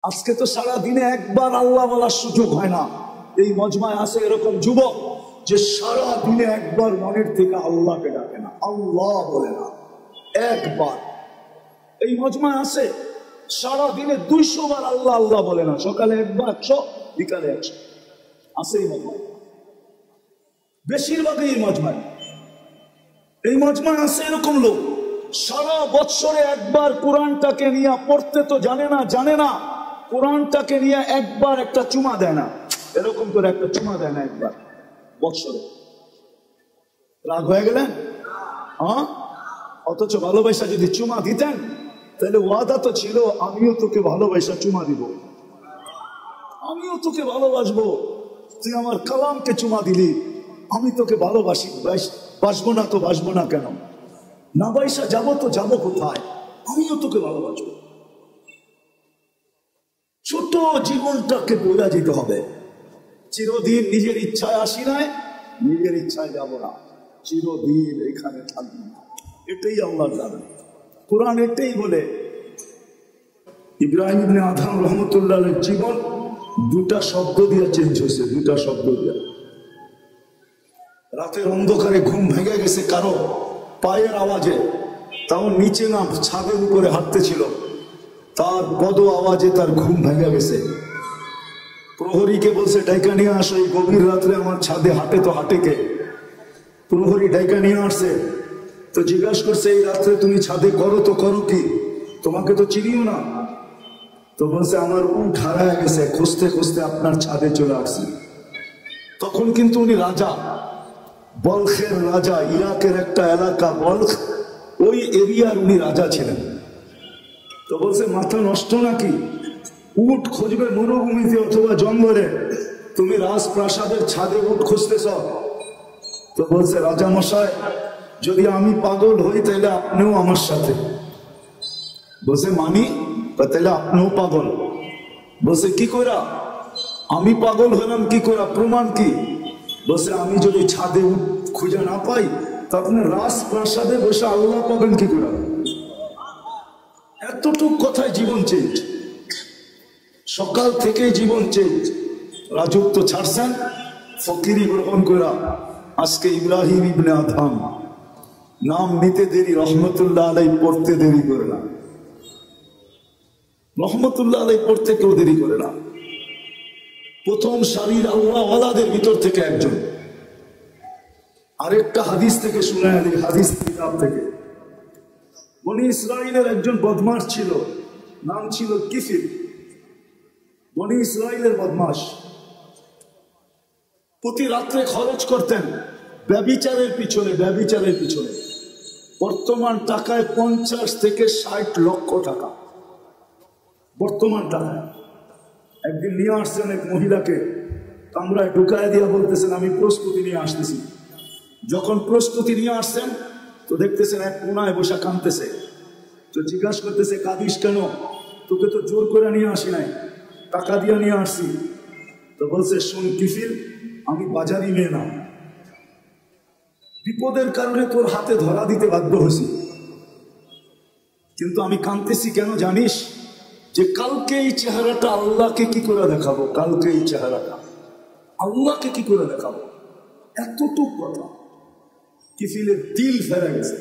আজকে তো সারা দিনে একবার আল্লাহ বলার সুযোগ হয় না। এই মজমায় আছে এরকম যুবক যে সারা দিনে একবার মনের থেকে আল্লাহকে ডাকে না, আল্লাহ বলে না একবার। এই মজমায় আছে সারা দিনে 200 বার আল্লাহ আল্লাহ বলে না, সকালে একবার 100, বিকালে 100 আছে এই মজমায়। বেশিরভাগই এই মজমায় আছে এরকম লোক সারা বৎসরে একবার কোরআনটাকে নিয়ে পড়তে তো জানে না কোরআনটাকে নিয়ে একবার একটা চুমা দেয় না, এরকম করে একটা চুমা দেয় না একবার বৎসরে। রাগ হয়ে গেলেন? হ্যাঁ, অথচ ভালোবাসা যদি চুমা দিতেন তাহলে ওয়াদা তো ছিল আমিও তোকে ভালোবাসা চুমা দিব, আমিও তোকে ভালোবাসবো, তুই আমার কালামকে চুমা দিলি, আমি তোকে ভালোবাসি, বাসবো না তো বাসবো না কেন, না বাইসা যাবো তো যাবো কোথায়, আমিও তোকে ভালোবাসবো। ছোট জীবনটাকে বোঝা যেতে হবে। চিরদিন নিজের ইচ্ছায় আসি নাই, নিজের ইচ্ছায় যাব না, চিরদিন এখানে থাকবো না, এটাই আল্লাহর জানা। কোরআন এটাই বলে। ইব্রাহিম ইবনে আদম রহমতুল্লাহের জীবন 2টা শব্দ দিয়ে চেঞ্জ হয়েছে, 2টা শব্দ দিয়ে। রাতের অন্ধকারে ঘুম ভেঙে গেছে কারো পায়ের আওয়াজে, তাও নিচে না ছাদের উপরে হাঁটতেছিল, তার বদ আওয়াজে তার ঘুম ভেঙে গেছে। প্রহরীকে বলছে ডাইকা নিয়ে আসো, এই গভীর রাত্রে আমার ছাদে হাঁটে তো হাঁটে কে? প্রহরী ডাইকা নিয়ে আসছে তো জিজ্ঞাসা করছে এই রাত্রে তুমি ছাদে করো তো করো কি, তোমাকে তো চিনিও না। তো বলছে আমার উঠ হারায় গেছে, খুঁজতে খুঁজতে আপনার ছাদে চলে আসছি। তখন কিন্তু উনি রাজা, বলখের রাজা, ইরাকের একটা এলাকা বলখ, ওই এরিয়ার উনি রাজা ছিলেন। তো বলছে মাথা নষ্ট নাকি, উট খুঁজবে মরুভূমিতে অথবা জঙ্গলে, তুমি রাজপ্রাসাদের ছাদে উট খুঁজতেছ? তো বলছে রাজা মশাই যদি আমি পাগল হই তাহলে আপনিও আমার সাথে। বলছে মানি? তাহলে আপনিও পাগল। বলছে কি করা? আমি পাগল হলাম কি করা, প্রমাণ কি? বলছে আমি যদি ছাদে উট খুঁজে না পাই তা আপনি রাজপ্রাসাদে বসে আল্লাহ পাবেন কি করা? এতটুক কথায় জীবন চেঞ্জ, সকাল থেকে জীবন চেঞ্জ। রাজত্ব ছাড়ছেন, ফকিরি গ্রহণ করা। আজকে ইব্রাহিম ইবনে আদম নাম নিতে দেরি, রহমতুল্লাহ আলাইহি পড়তে দেরি করে না, রহমতুল্লাহ আলাইহি পড়তে কেউ দেরি করে না। প্রথম সারির আল্লাহ ওয়ালাদের ভিতর থেকে একজন। আরেকটা হাদিস থেকে শুনে আনি, হাদিস কিতাব থেকে। বনি ইসরাইলের একজন বদমাশ ছিল, নাম ছিল কিফিল। বনি ইসরাইলের বদমাশ, প্রতি রাত্রে খরচ করতেন ব্যভিচারের পিছনে। বর্তমান টাকায় 50 থেকে 60 লক্ষ টাকা বর্তমান টাকায়। একদিন নিয়ে আসছেন এক মহিলাকে, কামরায় ঢুকায় দিয়া বলতেছেন আমি প্রস্তুতি নিয়ে আসতেছি। যখন প্রস্তুতি নিয়ে আসছেন তো দেখতেছেন এক কোনায় বসে কাঁদতেছে। তো জিজ্ঞাসা করতেছে কাঁদিস কেন? তোকে তো জোর করে নিয়ে আসি নাই, টাকা দিয়ে নিয়ে আসছি। তো বলছে শোন কিফিল, আমি বাজারি মেয়ে না, বিপদের কারণে তোর হাতে ধরা দিতে বাধ্য হয়েছি, কিন্তু আমি কাঁদতেছি কেন জানিস? যে কালকে এই চেহারাটা আল্লাহকে কি করে দেখাবো, কালকে এই চেহারাটা আল্লাহকে কি করে দেখাবো। এতটুক কথা। কিফিলের দিল ফেরা গেছে।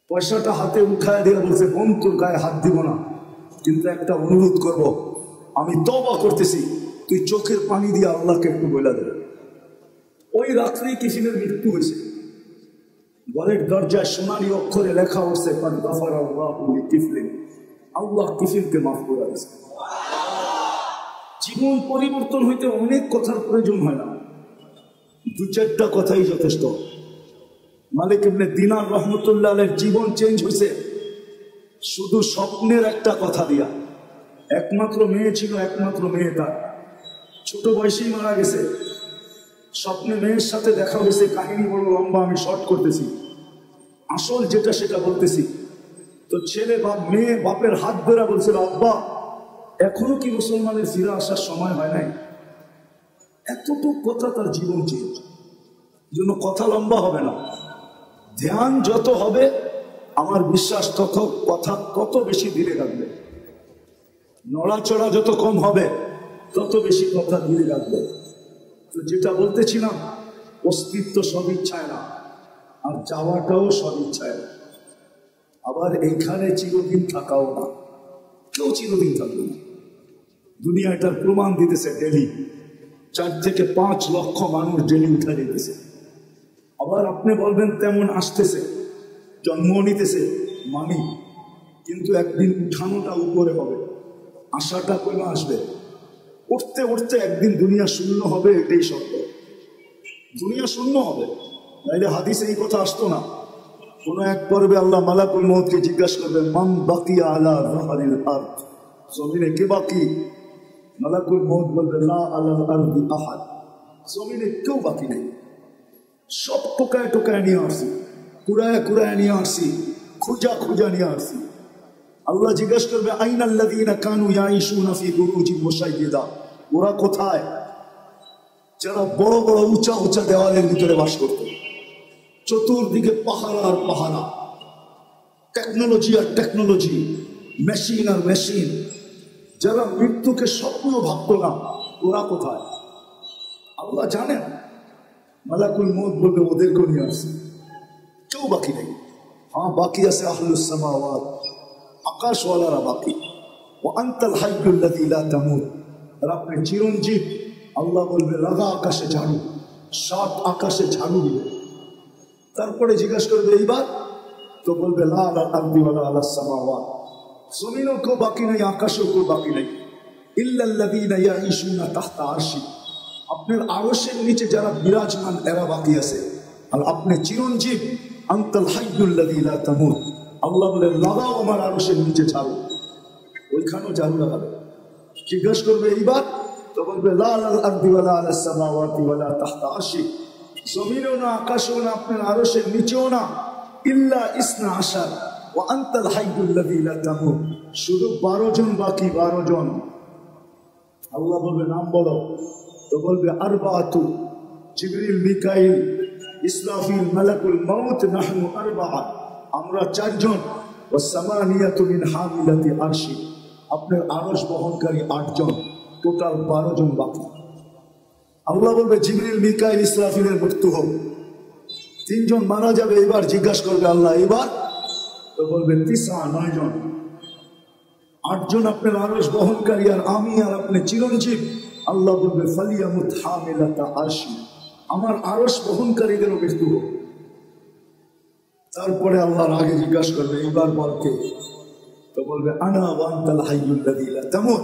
পয়সাটা হাতে উঠায় দিয়ে বলছে বোন তোর গায়ে হাত দিব না, কিন্তু একটা অনুরোধ করব, আমি তওবা করতেছি, তুই চোখের পানি দিয়ে আল্লাহকে একটু বলে দেবে। ওই রাত্রেই কিফিলের মৃত্যু হয়েছে। ঘরের দরজায় সোনালী অক্ষরে লেখা হচ্ছে আল্লাহ কিফিলকে মাফ করে দিয়েছে। জীবন পরিবর্তন হইতে অনেক কথার প্রয়োজন হয় না, 2-4টা কথাই যথেষ্ট। মালিক ইবনে দিনার রহমতুল্লাহ আলাইহির জীবন চেঞ্জ হয়েছে শুধু স্বপ্নের একটা কথা দিয়া। একমাত্র মেয়ে ছিল, একমাত্র মেয়ে তার ছোট বয়সেই মারা গেছে। স্বপ্নে মেয়ের সাথে দেখা হয়েছে, কাহিনী বড় লম্বা, আমি শর্ট করতেছি, আসল যেটা সেটা বলতেছি। তো ছেলে মেয়ে বাপের হাত ধরে বলছিল আব্বা এখনো কি মুসলমানের ফিরে আসার সময় হয় নাই? এতটুক কথা তার জীবন চেঞ্জ। জন্য কথা লম্বা হবে না, ধ্যান যত হবে আমার বিশ্বাস তত কথা তত বেশি ধীরে থাকবে। নড়াচড়া যত কম হবে তত বেশি কথা দিয়ে রাখবে। তো যেটা বলতেছিলাম, অস্তিত্ব সব ইচ্ছায় না, আর যাওয়াটাও সব ইচ্ছায় না। আবার এইখানে চিরদিন থাকাও না, কেউ চিরদিন থাকবে না। দুনিয়া এটার প্রমাণ দিতেছে। ডেলি 4 থেকে 5 লক্ষ মানুষ ডেলি উঠে যেতেছে। আবার আপনি বলবেন তেমন আসতেছে, জন্ম নিতেছে, মানি, কিন্তু একদিন উঠানোটা উপরে হবে, আশাটা কমে আসবে। উঠতে উঠতে একদিন দুনিয়া শূন্য হবে, এটাই সত্য। দুনিয়া শূন্য হবে, নাইলে হাদিসে এই কথা আসতো না। কোন এক পর্বে আল্লাহ মালাকুল মউতকে জিজ্ঞাসা করবেন, মান বাকিয়া আলা যাহরিল আরদ, জমিনে কে বাকি? মালাকুল মউত বলবে, লা আলাল আরদি আহাদ, জমিনে কেউ বাকি নেই। সব টোকায় টোকায় নিয়ে আসছি, কুড়ায় কুড়ায় নিয়ে আসছি, খুঁজা খুঁজা নিয়ে আসছি। আল্লাহ জিজ্ঞাসা করবে, আইনাল্লাযীনা কানু ইয়াঈশুনা ফি বুরুজিন মুশাইয়্যিদা, ওরা কোথায়? যারা বড় বড় উঁচা উঁচা দেওয়ালের ভিতরে বাস করত, চতুর্দিকে পাহাড় আর পাহাড়া, টেকনোলজি আর টেকনোলজি, মেশিন আর মেশিন, যারা মৃত্যুকে স্বপ্ন ভাবত না, ওরা কোথায়? আল্লাহ জানেন। মালাকুল মউত বলবে, ওদেরকেও নিয়ে আসছে, কেউ বাকি নেই। হ্যাঁ, বাকি আছে আহলুস সামাওয়াত, আকাশওয়ালারা বাকি। ও আনতাল হাইয়ুল্লাযী লা তামুত, আর আপনি চিরঞ্জীব। আল্লাহ বলবে, লাগা আকাশে ঝাড়ু, 7 আকাশে ঝাড়ু দিবে। তারপরে জিজ্ঞাসা করবে, এইবার? তো বলবে, লা আলাল আরদি ওয়ালা আলাস সামাওয়াত, জমিনও কেউ বাকি নেই, আকাশও কেউ বাকি নেই। ইল্লাল্লাযীনা ইয়াঈশুনা তাহতা আরশি, আপনার আরশের নিচে যারা বিরাজমান এরা বাকি আছে। আর আপনি চিরঞ্জীব, আনতাল হাইয়ুল্লাযী লা তামুত। আল্লাহ বলে, লাগাও আমার আরশের নিচে ঝাড়ু, ওইখানেও ঝাড়ু লাগাবে। জিজ্ঞাসা করবে, এইবার? তো বলবে, লা আলাল আরদি ওয়ালা আলাস সামাওয়াতি ওয়ালা তাহতা আরশি, জমিনও না, আকাশও না, আপনার আরশের নিচেও না। ইল্লা ইসনা আশার ওয়া আনতাল হাইয়ুল্লাযী লা তামুত, শুধু 12 জন বাকি, 12 জন। আল্লাহ বলবে, নাম বলো। তো বলবে, আরবাআতু, জিবরিল, মিকাইল, ইসরাফিল, মালাকুল মউত, নাহনু আরবাআ, আমরা 4 জন। ওয়া সামানিয়াতু মিন হামিলাতি আরশি, আপনার আরশ বহনকারী 8 জন, টোটাল 12 জন বাকি। আল্লাহ বলবে, জিবরিল, মিকাইল, ইসরাফিলের মৃত্যু হোক, 3 জন মারা যাবে। এবার জিজ্ঞাসা করবে আল্লাহ, এবার? তো বলবে, 9 জন, 8 জন আপনার আরশ বহনকারী, আর আমি আর আপনি চিরঞ্জীব। আল্লাহ বলবে, ফালিয়ামুত হামিলাতা আরশি, আমার আরশ বহনকারীদেরও মৃত্যু হোক। তারপরে আল্লাহর আগে জিজ্ঞাসা করবে, এইবার বলকে? তো বলবে, আনা ওয়া আনতাল হাইয়ুল্লাযী লা তামুত,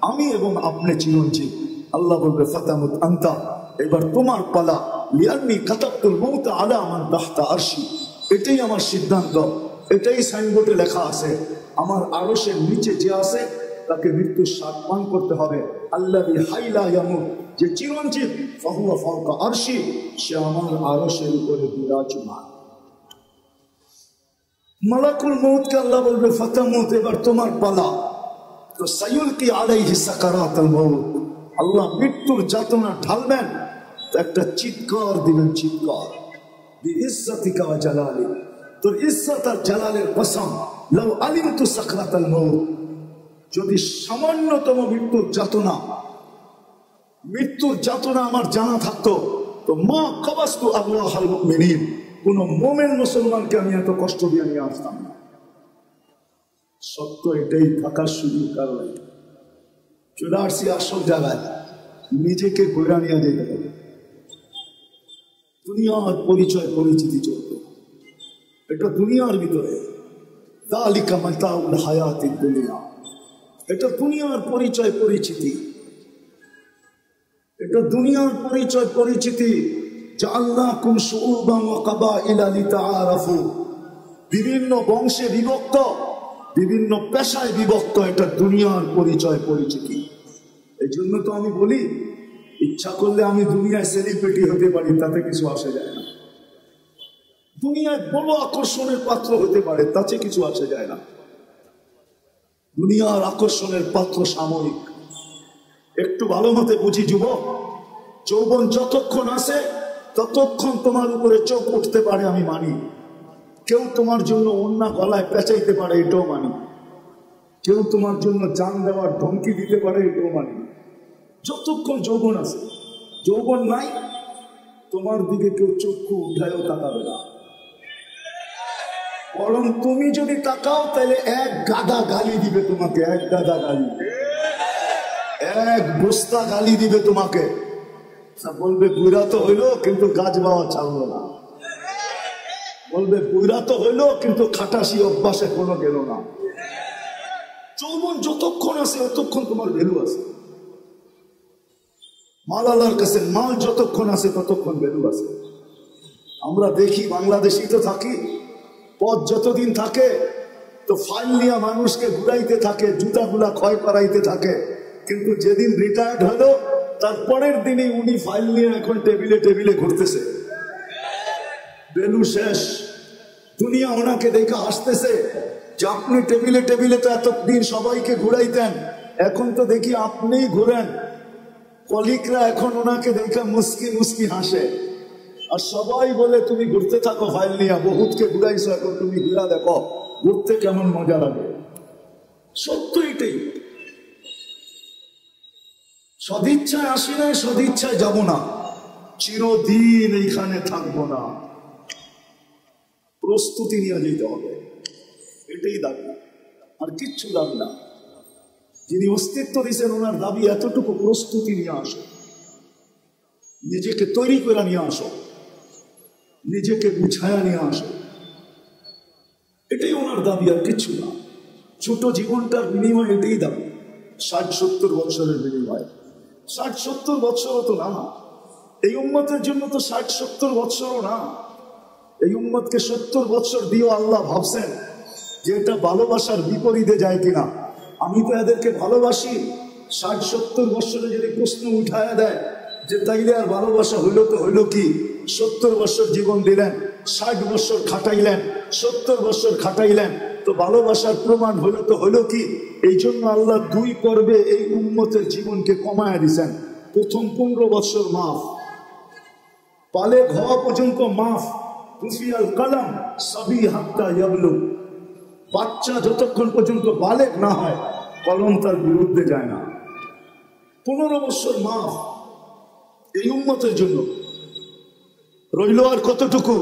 আমি এবং আপনি চিরঞ্জীব। আল্লাহ বলবে, ফাতামুত আনতা, এবার তোমার পালা। লিআন্নী কাতাবতুল মাউতা আলা মান তাহতা আরশি, এটাই আমার সিদ্ধান্ত, এটাই সাইনবোর্ডে লেখা আছে। আমার আরশের নিচে যে আছে তাকে মৃত্যুর স্বাদ পান করতে হবে। আল্লাযী হাইলা ইয়ামুত, যে চিরঞ্জীব, ফাহুয়া ফাওকা আরশি, সে আমার আরশের উপরে বিরাজমান। মালাকুল মউতকে আল্লাহ বলবে, ফাতামুত, এবার তোমার পালা। তো সায়ুলকি আলাইহি সাকারাতুল মউত, আল্লাহ মৃত্যুর যাতনা ঢালবেন। তো একটা চিৎকার দিবেন, চিৎকার, বিইজ্জাতিকা ওয়া জালালি, তোর ইজ্জত আর জালালের কসম, লাউ আলিমতু সাকরাতাল মউত, যদি সামান্যতম মৃত্যুর যাতনা আমার জানা থাকতো, তো মা কাবাস্তু আবওয়াহাল মুমিনিন, কোন মোমেন মুসলমানকে আমি এত কষ্ট দিয়ে নিয়ে আসতাম না। সত্য এটাই, থাকার সুযোগ কারণে চলে আসছি আসল জায়গায়, নিজেকে ঘোরা নিয়ে যেতে হবে। দুনিয়ার পরিচয় পরিচিতি চলবে, এটা দুনিয়ার ভিতরে। যালিকা মাতাউল হায়াতিদ দুনিয়া, এটা দুনিয়ার পরিচয় পরিচিতি, এটা দুনিয়ার পরিচয় পরিচিতি। জাআলনাকুম শুউবান ওয়া কাবাইলা লিতাআরাফু, বিভিন্ন বংশে বিভক্ত, বিভিন্ন পেশায় বিভক্ত, এটা দুনিয়ার পরিচয় পরিচিতি। এই জন্য তো আমি বলি, ইচ্ছা করলে আমি দুনিয়ায় সেলিব্রিটি হতে পারি, তাতে কিছু আসে যায় না। দুনিয়ায় বড় আকর্ষণের পাত্র হতে পারে, তাতে কিছু আসে যায় না। দুনিয়ার আকর্ষণের পাত্র সাময়িক। একটু ভালো মতে বুঝি যুবক, যৌবন যতক্ষণ আসে ততক্ষণ তোমার উপরে চোখ উঠতে পারে, আমি মানি। কেউ তোমার জন্য ওন্না গলায় পেঁচাইতে পারে, এটাও মানি। কেউ তোমার জন্য জান দেওয়ার ধমকি দিতে পারে, এটাও মানি না। যতক্ষণ যৌবন আছে, যৌবন নাই, তোমার দিকে কেউ চক্ষু উঠায়ও তাকাবে না। বরং তুমি যদি তাকাও তাহলে এক গাদা গালি দিবে তোমাকে, এক গাদা গালি, এক বস্তা গালি দিবে তোমাকে। বলবে বুড়া তো হইলো কিন্তু গাছ বাওয়া ছাড়লো না, বলবে বুড়া তো হইলো কিন্তু খাটাসি অভ্যাসে কোনো গেল না। যৌবন যতক্ষণ আছে ততক্ষণ তোমার ভ্যালু আছে। মাল আল্লাহর কাছে, মাল যতক্ষণ আছে ততক্ষণ ভ্যালু আছে। আমরা দেখি বাংলাদেশি তো থাকি, পথ যতদিন থাকে তো ফাইল নিয়ে মানুষকে ঘুরাইতে থাকে, জুতাগুলা ক্ষয় করাইতে থাকে, কিন্তু যেদিন রিটায়ার্ড হলো তার পরের দিনই উনি ফাইল নিয়ে এখন টেবিলে টেবিলে ঘুরতেছে। ভ্যালু শেষ। দুনিয়া ওনাকে দেখে হাসতেছে যে আপনি টেবিলে টেবিলে তো এতদিন সবাইকে ঘুরাইতেন, এখন তো দেখি আপনিই ঘুরেন। কলিকরা এখন ওনাকে দেখে মুস্কি মুস্কি হাসে, আর সবাই বলে তুমি ঘুরতে থাকো ফাইল নিয়ে, বহুতকে ঘুরাইছো, এখন তুমি ঘুরা দেখো ঘুরতে কেমন মজা লাগে। সত্য এটাই। সদিচ্ছায় আসি না, সদিচ্ছায় যাব না, চিরদিন এইখানে থাকবো না। প্রস্তুতি নিয়ে যেতে হবে, এটাই দাবি, আর কিচ্ছু দাবি না। যিনি অস্তিত্ব দিয়েছেন ওনার দাবি এতটুকু, প্রস্তুতি নিয়ে আসো, নিজেকে তৈরি করে নিয়ে আসো, নিজেকে গুছায়া নিয়ে আসো, এটাই ওনার দাবি, আর কিচ্ছু না। ছোট জীবনটার বিনিময় এটাই দাবি। 60-70 বছরের বিনিময়। 60-70 বছরও তো না, এই উম্মতের জন্য তো 60-70 বছরও না। এই উম্মতকে 70 বছর দিয়েও আল্লাহ ভাবছেন যে এটা ভালোবাসার বিপরীতে যায় কিনা। আমি তো এদেরকে ভালোবাসি, 60-70 বছরে যদি প্রশ্ন উঠায়া দেয় যে তাইলে আর ভালোবাসা হইলো তো হইলো কি? 70 বছর জীবন দিলেন, 60 বছর খাটাইলেন, 70 বছর খাটাইলেন, তো ভালোবাসার প্রমাণ হইলো তো হইলো কি? এই জন্য আল্লাহ 2 পর্বে এই উম্মতের জীবনকে কমায়া দিছেন। প্রথম 15 বছর মাফ, পালে হওয়া পর্যন্ত মাফ, রুফিয়াল কালাম সবই হাত্তা ইয়াবলু, বাচ্চা যতক্ষণ পর্যন্ত বালেগ না হয় কলম তার বিরুদ্ধে যায় না। 15 বছর মাফ এই উম্মতের জন্য। রইল আর কতটুকু?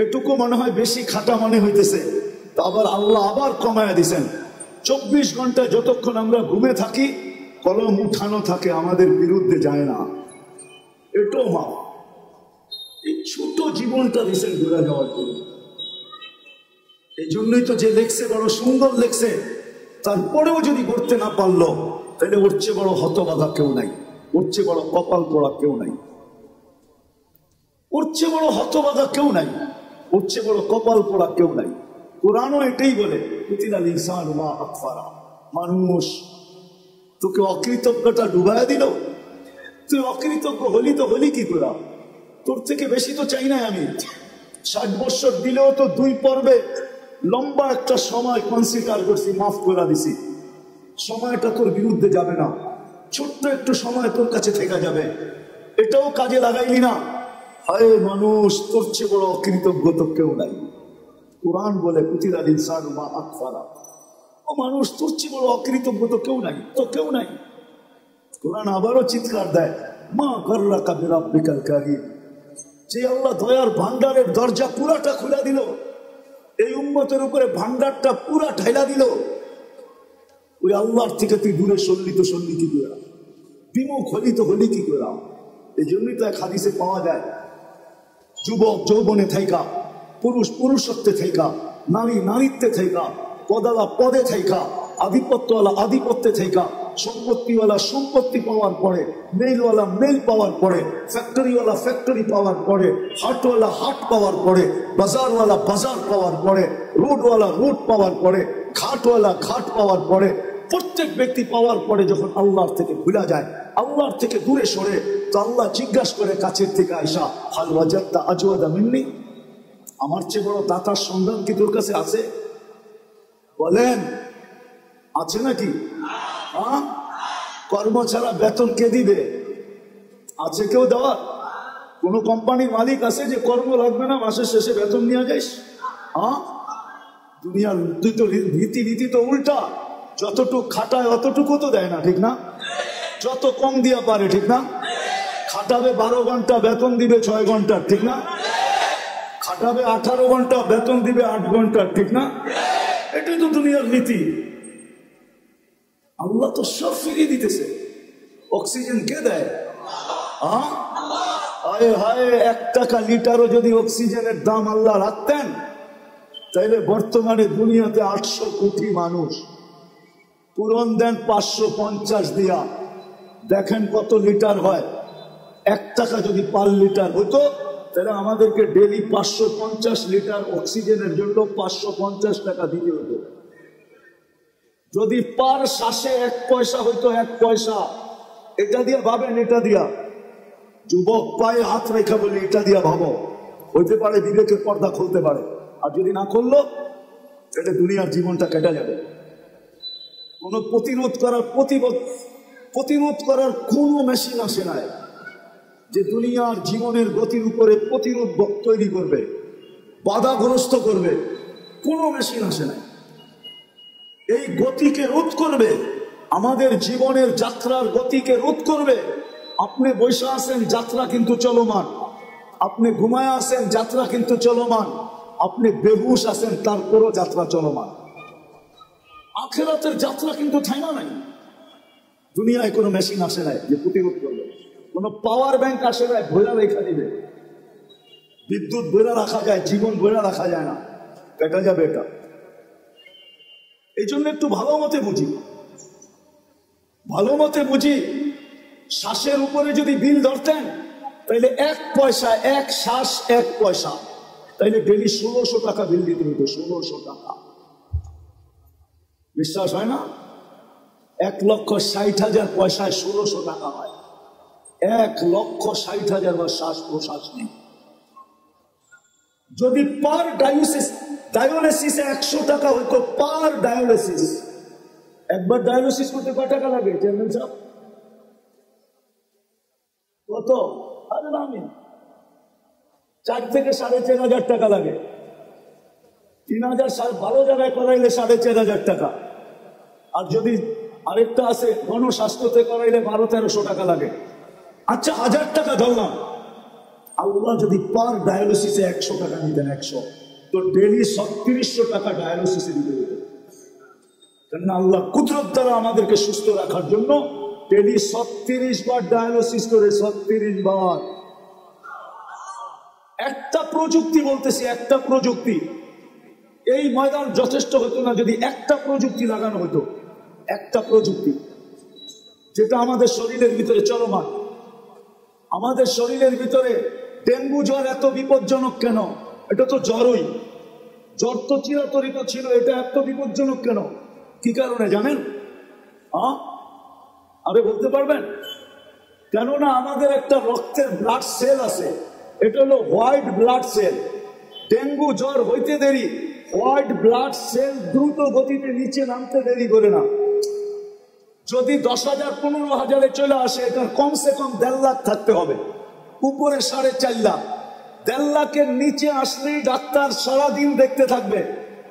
এটুকু মনে হয় বেশি খাটা মনে হইতেছে, তা আবার আল্লাহ আবার কমায়া দিছেন। 24 ঘন্টায় যতক্ষণ আমরা ঘুমে থাকি কলম উঠানো থাকে, আমাদের বিরুদ্ধে যায় না, এটাও মাফ। এই ছোট জীবনটা দিছেন ঘুরে যাওয়ার জন্য। এই জন্যই তো যে লেখছে বড় সুন্দর লেখছে, তারপরেও যদি করতে না পারলো তাহলে ওর চেয়ে বড় হতবাধা কেউ নাই, ওর চেয়ে বড় কপাল পড়া কেউ নাই, ওর চেয়ে বড় হতবাধা কেউ নাই, ওর চেয়ে বড় কপাল পড়া কেউ নাই। কোরআনও এটাই বলে, কুতিলাল ইনসানু মা আকফারা, মানুষ তোকে অকৃতজ্ঞতা ডুবাইয়া দিল, তুই অকৃতজ্ঞ হলি তো হলি কি করে? তোর থেকে বেশি তো চাই না আমি। 60 বছর দিলেও তো 2 পর্বে লম্বা একটা সময় কনসিডার করছি, মাফ করে দিছি। সময়টা তোর বিরুদ্ধে যাবে না, ছোট্ট একটু সময় তোর কাছে থেকে যাবে, এটাও কাজে লাগাইলি না। হায় মানুষ, তোর চেয়ে বড় অকৃতজ্ঞ তো কেউ নাই। কোরআন বলে কুতিলাল ইনসানু মা আকফারা, ও মানুষ তোর চেয়ে বড় অকৃতজ্ঞ তো কেউ নাই, তো কেউ নাই। কোরআন আবারও চিৎকার দেয়, মা গররাকা বিরাব্বিকাল কারীম, যে আল্লাহ দয়ার ভান্ডারের দরজা পুরাটা খুলে দিল, এই উম্মতের উপরে ভান্ডারটা পুরা ঢাইলা দিল, ওই আল্লাহর থেকে তুই দূরে সরলি তো সরলি কি করে? বিমুখ হলি তো হলি কি করে? এই জন্যই তো এক হাদিসে পাওয়া যায়, যুবক যৌবনে থাইকা, পুরুষ পুরুষত্বে থাইকা, নারী নারীত্বে থাইকা, পদালা পদে থাইকা, আধিপত্যওয়ালা আধিপত্যে থাইকা, সম্পত্তিওয়ালা সম্পত্তি পাওয়ার পরে, মেলওয়ালা মেল পাওয়ার পরে, ফ্যাক্টরিওয়ালা ফ্যাক্টরি পাওয়ার পরে, হাটওয়ালা হাট পাওয়ার পরে, বাজারওয়ালা বাজার পাওয়ার পরে, রোডওয়ালা রোড পাওয়ার পরে, ঘাটওয়ালা ঘাট পাওয়ার পরে, প্রত্যেক ব্যক্তি পাওয়ার পরে যখন আল্লাহর থেকে ভুলা যায়, আল্লাহর থেকে দূরে সরে, তো আল্লাহ জিজ্ঞাসা করে কাছের থেকে আয়সা, হাল ওয়াজাদতা আজওয়াদা মিন্নি, আমার চেয়ে বড় দাতার সন্ধান কি তোর কাছে আছে? বলেন আছে নাকি? কর্ম ছাড়া বেতন কে দিবে? আছে কেউ দেওয়া? কোন কোম্পানির মালিক আছে যে কর্ম লাগবে না, মাসের শেষে বেতন নিয়ে যাইস? দুনিয়ার তুই তো রীতি তো উল্টা, যতটুকু খাটায় অতটুকু তো দেয় না, ঠিক না? যত কম দিয়া পারে, ঠিক না? খাটাবে 12 ঘন্টা, বেতন দিবে 6 ঘন্টার, ঠিক না? খাটাবে 18 ঘন্টা, বেতন দিবে 8 ঘন্টার, ঠিক না? এটাই তো দুনিয়ার নীতি। আল্লাহ তো সব ফিরিয়ে দিতেছে। অক্সিজেন কে দেয়? হায় হায়, 1 টাকা লিটারও যদি অক্সিজেনের দাম আল্লাহ রাখতেন, তাইলে বর্তমানে দুনিয়াতে 800 কোটি মানুষ। পূরণ দেন 550 দিয়া, দেখেন কত লিটার হয়। 1 টাকা যদি পার লিটার হতো, তাহলে আমাদেরকে ডেলি 550 লিটার অক্সিজেনের জন্য 550 টাকা দিতে হতো। যদি পার শ্বাসে 1 পয়সা হইতো, 1 পয়সা, এটা দিয়া ভাবেন, এটা দিয়া যুবক পায়ে হাত রেখা বলে এটা দিয়া ভাবো, হইতে পারে বিবেকের পর্দা খুলতে পারে। আর যদি না করলো, তাহলে দুনিয়ার জীবনটা কেটে যাবে। কোন প্রতিরোধ করার কোন মেশিন আসে নাই যে দুনিয়ার জীবনের গতির উপরে প্রতিরোধ তৈরি করবে, বাধাগ্রস্ত করবে। কোন মেশিন আসে নাই। এই গতিকে রোধ করবে, আমাদের জীবনের যাত্রার গতিকে রোধ করবে। আপনি বসে আছেন, যাত্রা কিন্তু চলমান। আপনি ঘুমায় আছেন, যাত্রা কিন্তু চলমান। আপনি বেহুশ আছেন, তারপরও যাত্রা চলমান। আখিরাতের যাত্রা কিন্তু থামা নাই। দুনিয়ায় কোনো মেশিন আসে নাই যে প্রতিরোধ করবে। কোনো পাওয়ার ব্যাংক আসে নাই ভৈরা রেখা দিবে। বিদ্যুৎ ভৈরা রাখা যায়, জীবন ভৈরা রাখা যায় না, কেটে যাবে এটা। এই জন্য একটু ভালো মতে বুঝি। শ্বাসের উপরে যদি বিল ধরতেন, তাইলে 1 পয়সা, 1 শ্বাস 1 পয়সা, তাইলে ডেলি 1600 টাকা বিল দিতে হতো। 1600 টাকা। বিশ্বাস হয় না? 1,60,000 পয়সায় 1600 টাকা হয়। 1,60,000 বা শ্বাস প্রশ্বাস নেই। যদি পার ডায়ালিসিসে 100 টাকা হইতো, পার ডায়ালিসিস, একবার ডায়ালিসিস করতে কয় টাকা লাগে চেয়ারম্যান সাহেব? কত? আরে আমি 4 থেকে 4,500 টাকা লাগে। 3,000 ভালো জায়গায় করাইলে 4,500 টাকা। আর যদি আরেকটা আছে গণস্বাস্থ্যতে করাইলে 1200-1300 টাকা লাগে। আচ্ছা 1000 টাকা ধরলাম। আল্লাহ যদি পার ডায়ালিসিসে 100 টাকা নিতেন, 100, তো ডেলি 3600 টাকা ডায়ালিসিসে দিতে হতো। কেন? আল্লাহ কুদরত দ্বারা আমাদেরকে সুস্থ রাখার জন্য ডেলি 36 বার ডায়ালিসিস করে, 36 বার। একটা প্রযুক্তি বলতেছি, একটা প্রযুক্তি। এই ময়দান যথেষ্ট হতো না যদি একটা প্রযুক্তি লাগানো হতো। একটা প্রযুক্তি যেটা আমাদের শরীরের ভিতরে চলমান। আমাদের শরীরের ভিতরে ডেঙ্গু জ্বর এত বিপজ্জনক কেন? এটা তো জ্বরই, জ্বর তো চিরাচরিত ছিল, এটা এত বিপজ্জনক কেন? কি কারণে জানেন? আরে বলতে পারবেন? কেননা আমাদের একটা রক্তের ব্লাড সেল আছে, এটা হলো হোয়াইট ব্লাড সেল। ডেঙ্গু জ্বর হইতে দেরি, হোয়াইট ব্লাড সেল দ্রুত গতিতে নিচে নামতে দেরি করে না। যদি 10,000 15,000 চলে আসে, এটার কমসে কম 1.5 লাখ থাকতে হবে, উপরে 4.5 লাখ। 1.5 লাখের নিচে আসলেই ডাক্তার সারাদিন দেখতে থাকবে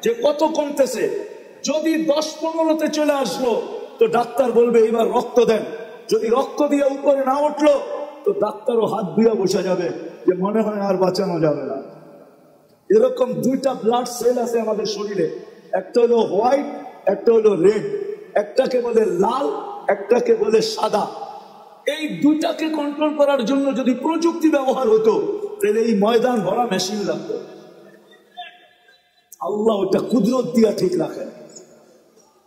যে কত কমতেছে। যদি 10-15-তে চলে আসলো, তো ডাক্তার বলবে এবার রক্ত দেন। যদি রক্ত দিয়ে উপরে না উঠলো, তো ডাক্তারও হাত ধুয়ে বসে যাবে যে মনে হয় আর বাঁচানো যাবে না। এরকম 2টা ব্লাড সেল আছে আমাদের শরীরে, একটা হলো হোয়াইট, একটা হলো রেড। একটাকে বলে লাল, একটাকে বলে সাদা। এই 2টাকে কন্ট্রোল করার জন্য যদি প্রযুক্তি ব্যবহার হতো, তাহলে এই ময়দান ভরা মেশিন লাগতো। আল্লাহ ওটা কুদরত দিয়া ঠিক রাখেন।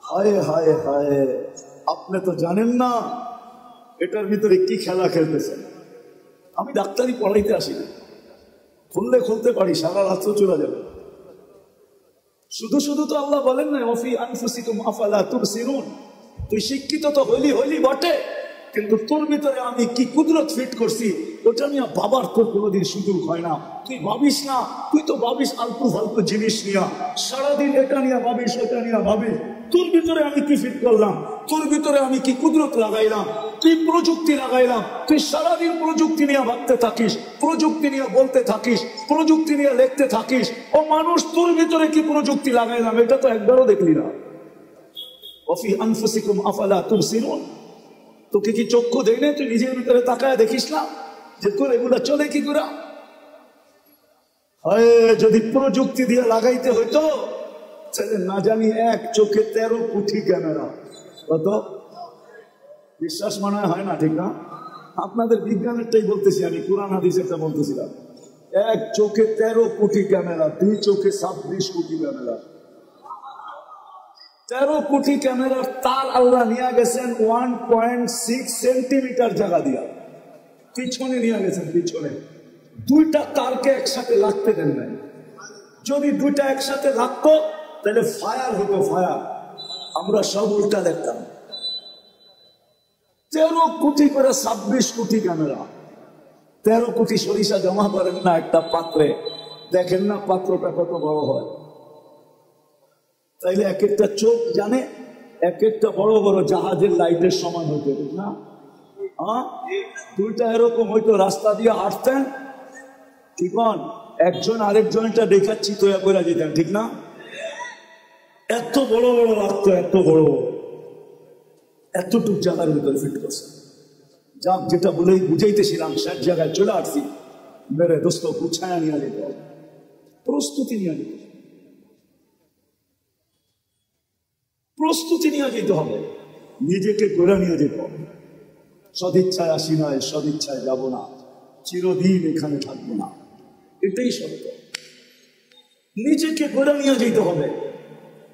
হায় হায় হায়, আপনি তো জানেন না এটার ভিতরে কি খেলা খেলতেছেন। আমি ডাক্তারি পড়াইতে আসি না, খুলতে পারি, সারা রাত্র চলে যাবে। শুধু তো আল্লাহ বলেন না ওয়াফি আনফুসিকুম আফালা তুবসিরুন। তুই শিক্ষিত তো হইলি বটে, কিন্তু তোর ভিতরে আমি কি কুদরত ফিট করছি ওটা নিয়ে বাবার তোর কোনোদিন সুযোগ হয় না। তুই ভাবিস না, তুই তো ভাবিস আলতু ফালতু জিনিস নিয়ে, সারাদিন এটা নিয়ে ভাবিস, ওটা নিয়ে ভাবিস। তোর ভিতরে আমি কি ফিট করলাম, তোর ভিতরে আমি কি কুদরত লাগাইলাম, তুই প্রযুক্তি লাগাইলাম। তুই সারাদিন প্রযুক্তি নিয়ে ভাবতে থাকিস, প্রযুক্তি নিয়ে বলতে থাকিস, প্রযুক্তি নিয়ে লিখতে থাকিস। ও মানুষ, তোর ভিতরে কি প্রযুক্তি লাগাইলাম এটা তো একবারও দেখলি না। ওয়াফি আনফুসিকুম আফালা তুবসিরুন, তোকে কি চক্ষু দেয় না? তুই নিজের ভিতরে তাকায় দেখিস না যে তোর এগুলা চলে কি করে? যদি প্রযুক্তি দিয়ে লাগাইতে হইতো তাহলে না জানি এক চোখে 13 কোটি ক্যামেরা। কত বিশ্বাস মনে হয় না, ঠিক না? আপনাদের বিজ্ঞানেরটাই বলতেছি আমি, কুরআন হাদিসেরটা বলতেছিলাম। এক চোখে 13 কোটি ক্যামেরা, 2 চোখে 26 কোটি ক্যামেরা। 13 কোটি ক্যামেরার তার আল্লাহ নিয়ে গেছেন 1.6 সেন্টিমিটার জায়গা দিয়া, পিছনে নিয়ে গেছেন। পিছনে 2টা তারকে একসাথে লাগতে দেন নাই। যদি 2টা একসাথে লাগতো তাহলে ফায়ার হতো, ফায়ার। আমরা সব উল্টা দেখতাম। 13 কোটি করে 26 কোটি ক্যামেরা। 13 কোটি সরিষা জমা করেন না একটা পাত্রে, দেখেন না পাত্রটা কত বড় হয়। তাইলে এক একটা চোখ জানে এক একটা বড় বড় জাহাজের লাইটের সমান হইতো, ঠিক না? 2টা এরকম হয়তো রাস্তা দিয়ে হাঁটতেন, ঠিক? একজন আরেকজনটা দেখাচ্ছি তো করে যেতেন, ঠিক না? এত বড় বড় লাগতো, এত বড় বড়, এতটুক জায়গার ভিতরে ফিট করছে। যাক, যেটা বলেই বুঝাইতেছিলাম সব জায়গায় চলে আসছি। মেরে দোস্ত গুছায়া নিয়ে যেতে হবে, প্রস্তুতি নিয়ে যেতে হবে, প্রস্তুতি নিয়ে যেতে হবে, নিজেকে গড়ে নিয়ে যেতে হবে। সদিচ্ছায় আসি নয়, সদিচ্ছায় যাব না, চিরদিন এখানে থাকবো না, এটাই সত্য। নিজেকে গড়ে নিয়ে যেতে হবে,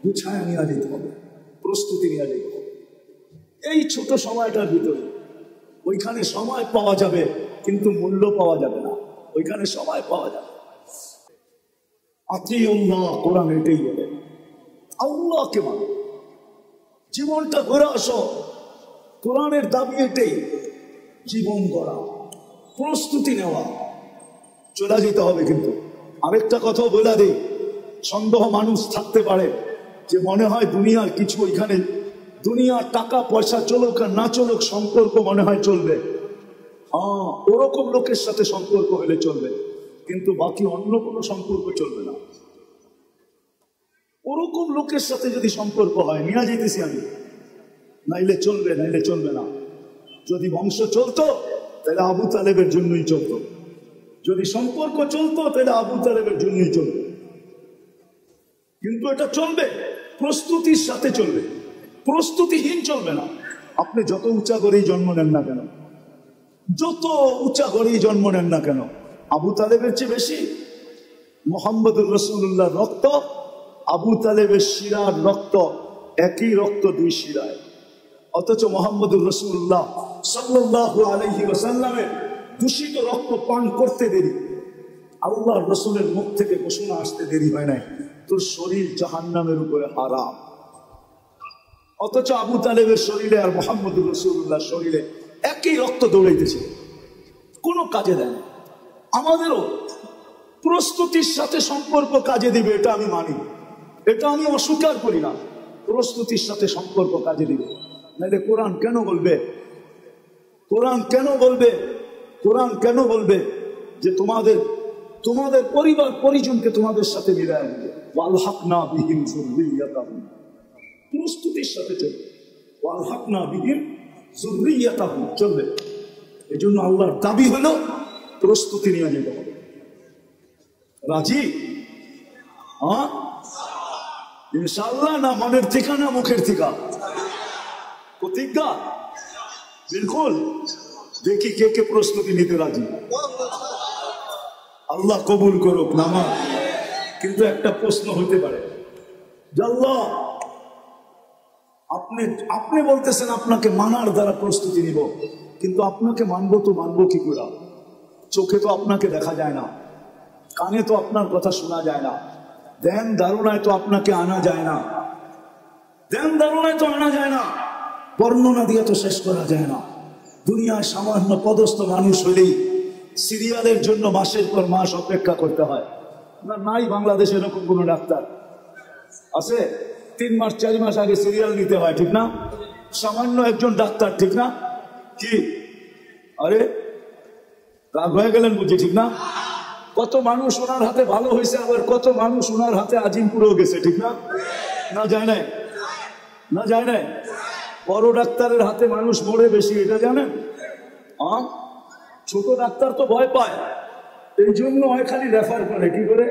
গুছায়া নিয়ে যেতে হবে, প্রস্তুতি নিয়ে যেতে হবে। এই ছোট সময়টার ভিতরে ওইখানে সময় পাওয়া যাবে কিন্তু মূল্য পাওয়া যাবে না। ওইখানে সময় পাওয়া যাবে। আতিউল্লাহ, কোরআন এটাই বলে, আল্লাহকে মানো, জীবনটা গড়ে আসো। কোরআনের দাবি এটাই, জীবন গড়া, প্রস্তুতি নেওয়া, চলে যেতে হবে। কিন্তু আরেকটা কথা বলে দিই, সন্দেহ মানুষ থাকতে পারে যে মনে হয় দুনিয়ার কিছু, ওইখানে দুনিয়ার টাকা পয়সা চলুক আর না চলুক সম্পর্ক মনে হয় চলবে। ওরকম লোকের সাথে সম্পর্ক হলে চলবে, কিন্তু বাকি অন্য কোনো সম্পর্ক চলবে না। ওরকম লোকের সাথে যদি সম্পর্ক হয়, নিয়ে যেতেছি আমি, নাইলে চলবে, নাইলে চলবে না। যদি বংশ চলতো তাহলে আবু তালেবের জন্যই চলতো, যদি সম্পর্ক চলতো তাহলে আবু তালেবের জন্যই চলতো। কিন্তু এটা চলবে, প্রস্তুতির সাথে চলবে, প্রস্তুতিহীন চলবে না। আপনি যত উঁচা করেই জন্ম নেন না কেন, যত উঁচা করেই জন্ম নেন না কেন, আবু তালেবের চেয়ে বেশি মুহাম্মদুর রাসূলুল্লাহ রক্ত, আবু তালেবের শিরার রক্ত, একই রক্ত 2 শিরায়। অথচ মুহাম্মদুর রাসূলুল্লাহ সাল্লাল্লাহু আলাইহি ওয়াসাল্লামের দূষিত রক্ত পান করতে দেরি, আল্লাহর রাসূলের মুখ থেকে ঘোষণা আসতে দেরি হয় নাই, তোর শরীর জাহান্নামের উপরে হারাম। অথচ আবু তালেবের শরীরে আর মুহাম্মদুর রাসূলুল্লাহর শরীরে একই রক্ত দৌড়াইতেছে, কোনো কাজে দেয় না। আমাদেরও প্রস্তুতির সাথে সম্পর্ক কাজে দিবে, এটা আমি মানি, এটা আমি অস্বীকার করি না। প্রস্তুতির সাথে সম্পর্ক কাজে দিবে, নাহলে কোরআন কেন বলবে, কোরআন কেন বলবে, কোরআন কেন বলবে যে তোমাদের তোমাদের পরিবার পরিজনকে তোমাদের সাথে মিলায় দিবে। ওয়ালহাকনা বিহিম যুররিয়াতাহুম, প্রস্তুতির সাথে চলবে। ওয়ালহাকনা বিহিম যুররিয়াতাহুম চলবে। এই জন্য আল্লাহর দাবি হলো প্রস্তুতি নিয়ে যেতে হবে। রাজি? ইনশাআল্লাহ না মনের থেকে না মুখের থেকে? প্রতিজ্ঞা? বিলকুল। দেখি কে কে প্রস্তুতি নিতে রাজি। আল্লাহ কবুল করুক নামা। কিন্তু একটা প্রশ্ন হতে পারে, আল্লাহ আপনি বলতেছেন আপনাকে মানার দ্বারা প্রস্তুতি নিব, কিন্তু আপনাকে মানবো তো মানবো কি করে? চোখে তো আপনাকে দেখা যায় না, কানে তো আপনার কথা শোনা যায় না, ধ্যান ধারণায় তো আপনাকে আনা যায় না, ধ্যান ধারণায় তো আনা যায় না, বর্ণনা দিয়ে তো শেষ করা যায় না। দুনিয়ায় সামান্য পদস্থ মানুষ হলেই সিরিয়ালের জন্য মাসের পর মাস অপেক্ষা করতে হয়। না, নাই বাংলাদেশে এরকম কোনো ডাক্তার আছে? 3 মাস 4 মাস আগে সিরিয়াল নিতে হয়, ঠিক না? সামান্য একজন ডাক্তার, ঠিক না? কি আরে রাগ হয়ে গেলেন বুঝি, ঠিক না? কত মানুষ ওনার হাতে ভালো হয়েছে, আবার কত মানুষ ওনার হাতে আজিম পুরেও গেছে, ঠিক না? না যায় নাই? না যায় না? বড় ডাক্তারের হাতে মানুষ মরে বেশি, এটা জানেন? ছোট ডাক্তার তো ভয় পায়, এই জন্য হয় খালি রেফার করে। কি করে?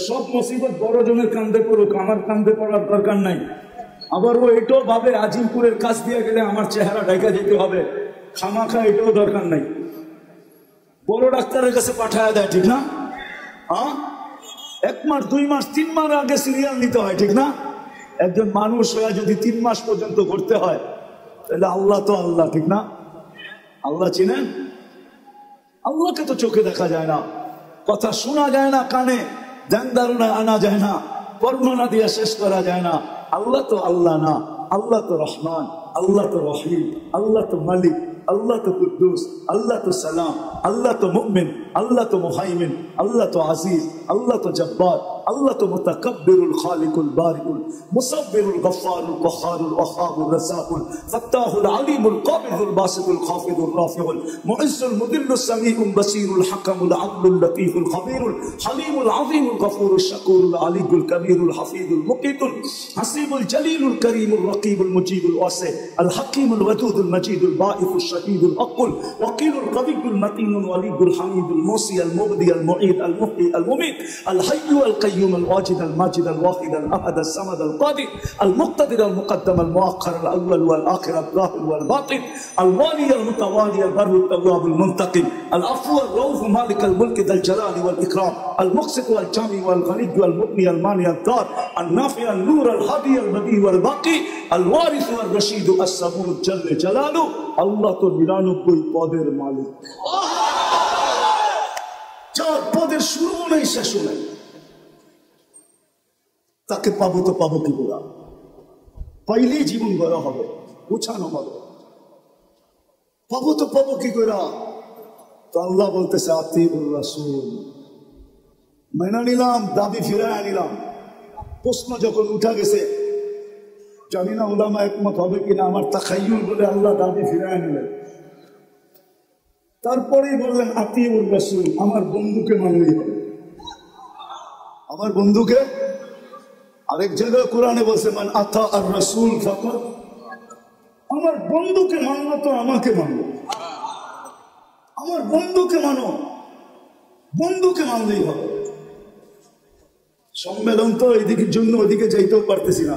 সব মুসিবত বড় জনের কান্দে পড়ুক, আমার কান্দে পড়ার দরকার নাই। আবার ও এটাও ভাবে আজিমপুরের কাছ দিয়ে গেলে আমার চেহারা ঢাকা যেতে হবে, খামাখা এটাও দরকার নাই, বড় ডাক্তারের কাছে পাঠায় দেয়। ঠিক না? এক মাস 2 মাস 3 মাস আগে সিরিয়াল নিতে হয়। ঠিক না? একজন মানুষ হয়ে যদি 3 মাস পর্যন্ত করতে হয়, তাহলে আল্লাহ তো আল্লাহ। ঠিক না? আল্লাহ চিনেন? আল্লাহকে তো চোখে দেখা যায় না, কথা শোনা যায় না, কানে ধ্যান ধারণায় আনা যায় না, বর্ণনা দিয়ে শেষ করা যায় না। আল্লাহ তো আল্লাহ না, আল্লাহ তো রহমান, আল্লাহ তো রহিম, আল্লাহ তো মালিক, আল্লাহ তো কুদ্দুস, আল্লাহ তো সালাম, আল্লাহ তো মুমিন, আল্লাহ তো মুহাইমিন, আল্লাহ তো আজিজ, আল্লাহ তো জব্বার, আল্লাহ তো মুতাকাব্বিরুল খালিকুল বারিকুল মুসাব্বিরুল গফফারুল কহ্হারুল ওয়াহাবুর রাসাকুল ফাত্তাহুল আলিমুল কাবিদুল বাসিতুল খাফিদুর রাফিউল মুইজ্জুল মুদিল্লুস সামিউল বাসিরুল হাকামুল আদলুল লতীফুল খবীরুল হালিমুল আযীমুল গফুরুশ শাকুরুল আলিয়ুল কবীরুল হাফিজুল মুকিতুল হাসিবুল জলিলুল করিমুল রকিবুল মুজিবুল ওয়াসি আল হাকিমুল ওয়াদুদুল মজিদুল বাঈফুশ শাহীদুল আকুল ওয়াকিলুল কবিয়ুল মতিনুল ওয়ালিদুল হামিদুল মুসি আল মুবদি আল মুঈদ আল মুহয়ি আল মুমীত আল হাইয়্যু আল কাইয়্যুম আল ওয়াজিদ আল মাজিদ আল ওয়াহিদ আল আহাদ আল সামাদ আল কাদির আল মুক্তাদির আল মুকদ্দম আল মুআখ্খার আল আউয়াল ওয়াল আখির আল যাহির ওয়াল বাতিন আল ওয়ালি আল মুতাওয়ালি আল বাররু আল তাওয়াব আল মুনতাকিম আল আফু আল রাউফ মালিক আল মুলক আল জালালি ওয়াল ইকরাম আল মুকসিত ওয়াল জামি ওয়াল গনি ওয়াল মুগনি আল মানি আল দার আল নাফি আল নূর আল হাদি আল বদি ওয়াল বাকি আল ওয়ারিস ওয়াল রশিদ আস সাবুর জাল্লে জালালু। আল্লাহ তো 99 পদের মালিক, 4 পদের শুরু নেই শেষ নেই। তাকে পাবো তো পাবো কি করে? পাইলেই জীবন গড়া হবে, গুছানো হবে। পাবো তো পাবো কি করে? তো আল্লাহ বলতেছে আতিউর রাসূল, মেনে নিলাম, দাবি ফিরায় নিলাম। প্রশ্ন যখন উঠা গেছে, জানি না উলামা একমত হবে কিনা, আমার তাখায়্যুল বলে আল্লাহ দাবি ফিরায় নিলেন। তারপরেই বললেন আতিউর রাসূল, আমার বন্ধুকে মানলেই হবে, আমার বন্ধুকে। আরেক জায়গায় কোরআনে বলছে মান আতা আর রাসূল ফাকাত, আমার বন্ধুকে মানলো তো আমাকে মানলো, আমার বন্ধুকে মানো, বন্ধুকে মানলেই হবে। সম্মেলন তো এদিকের জন্য ওদিকে যাইতেও পারতেছি না।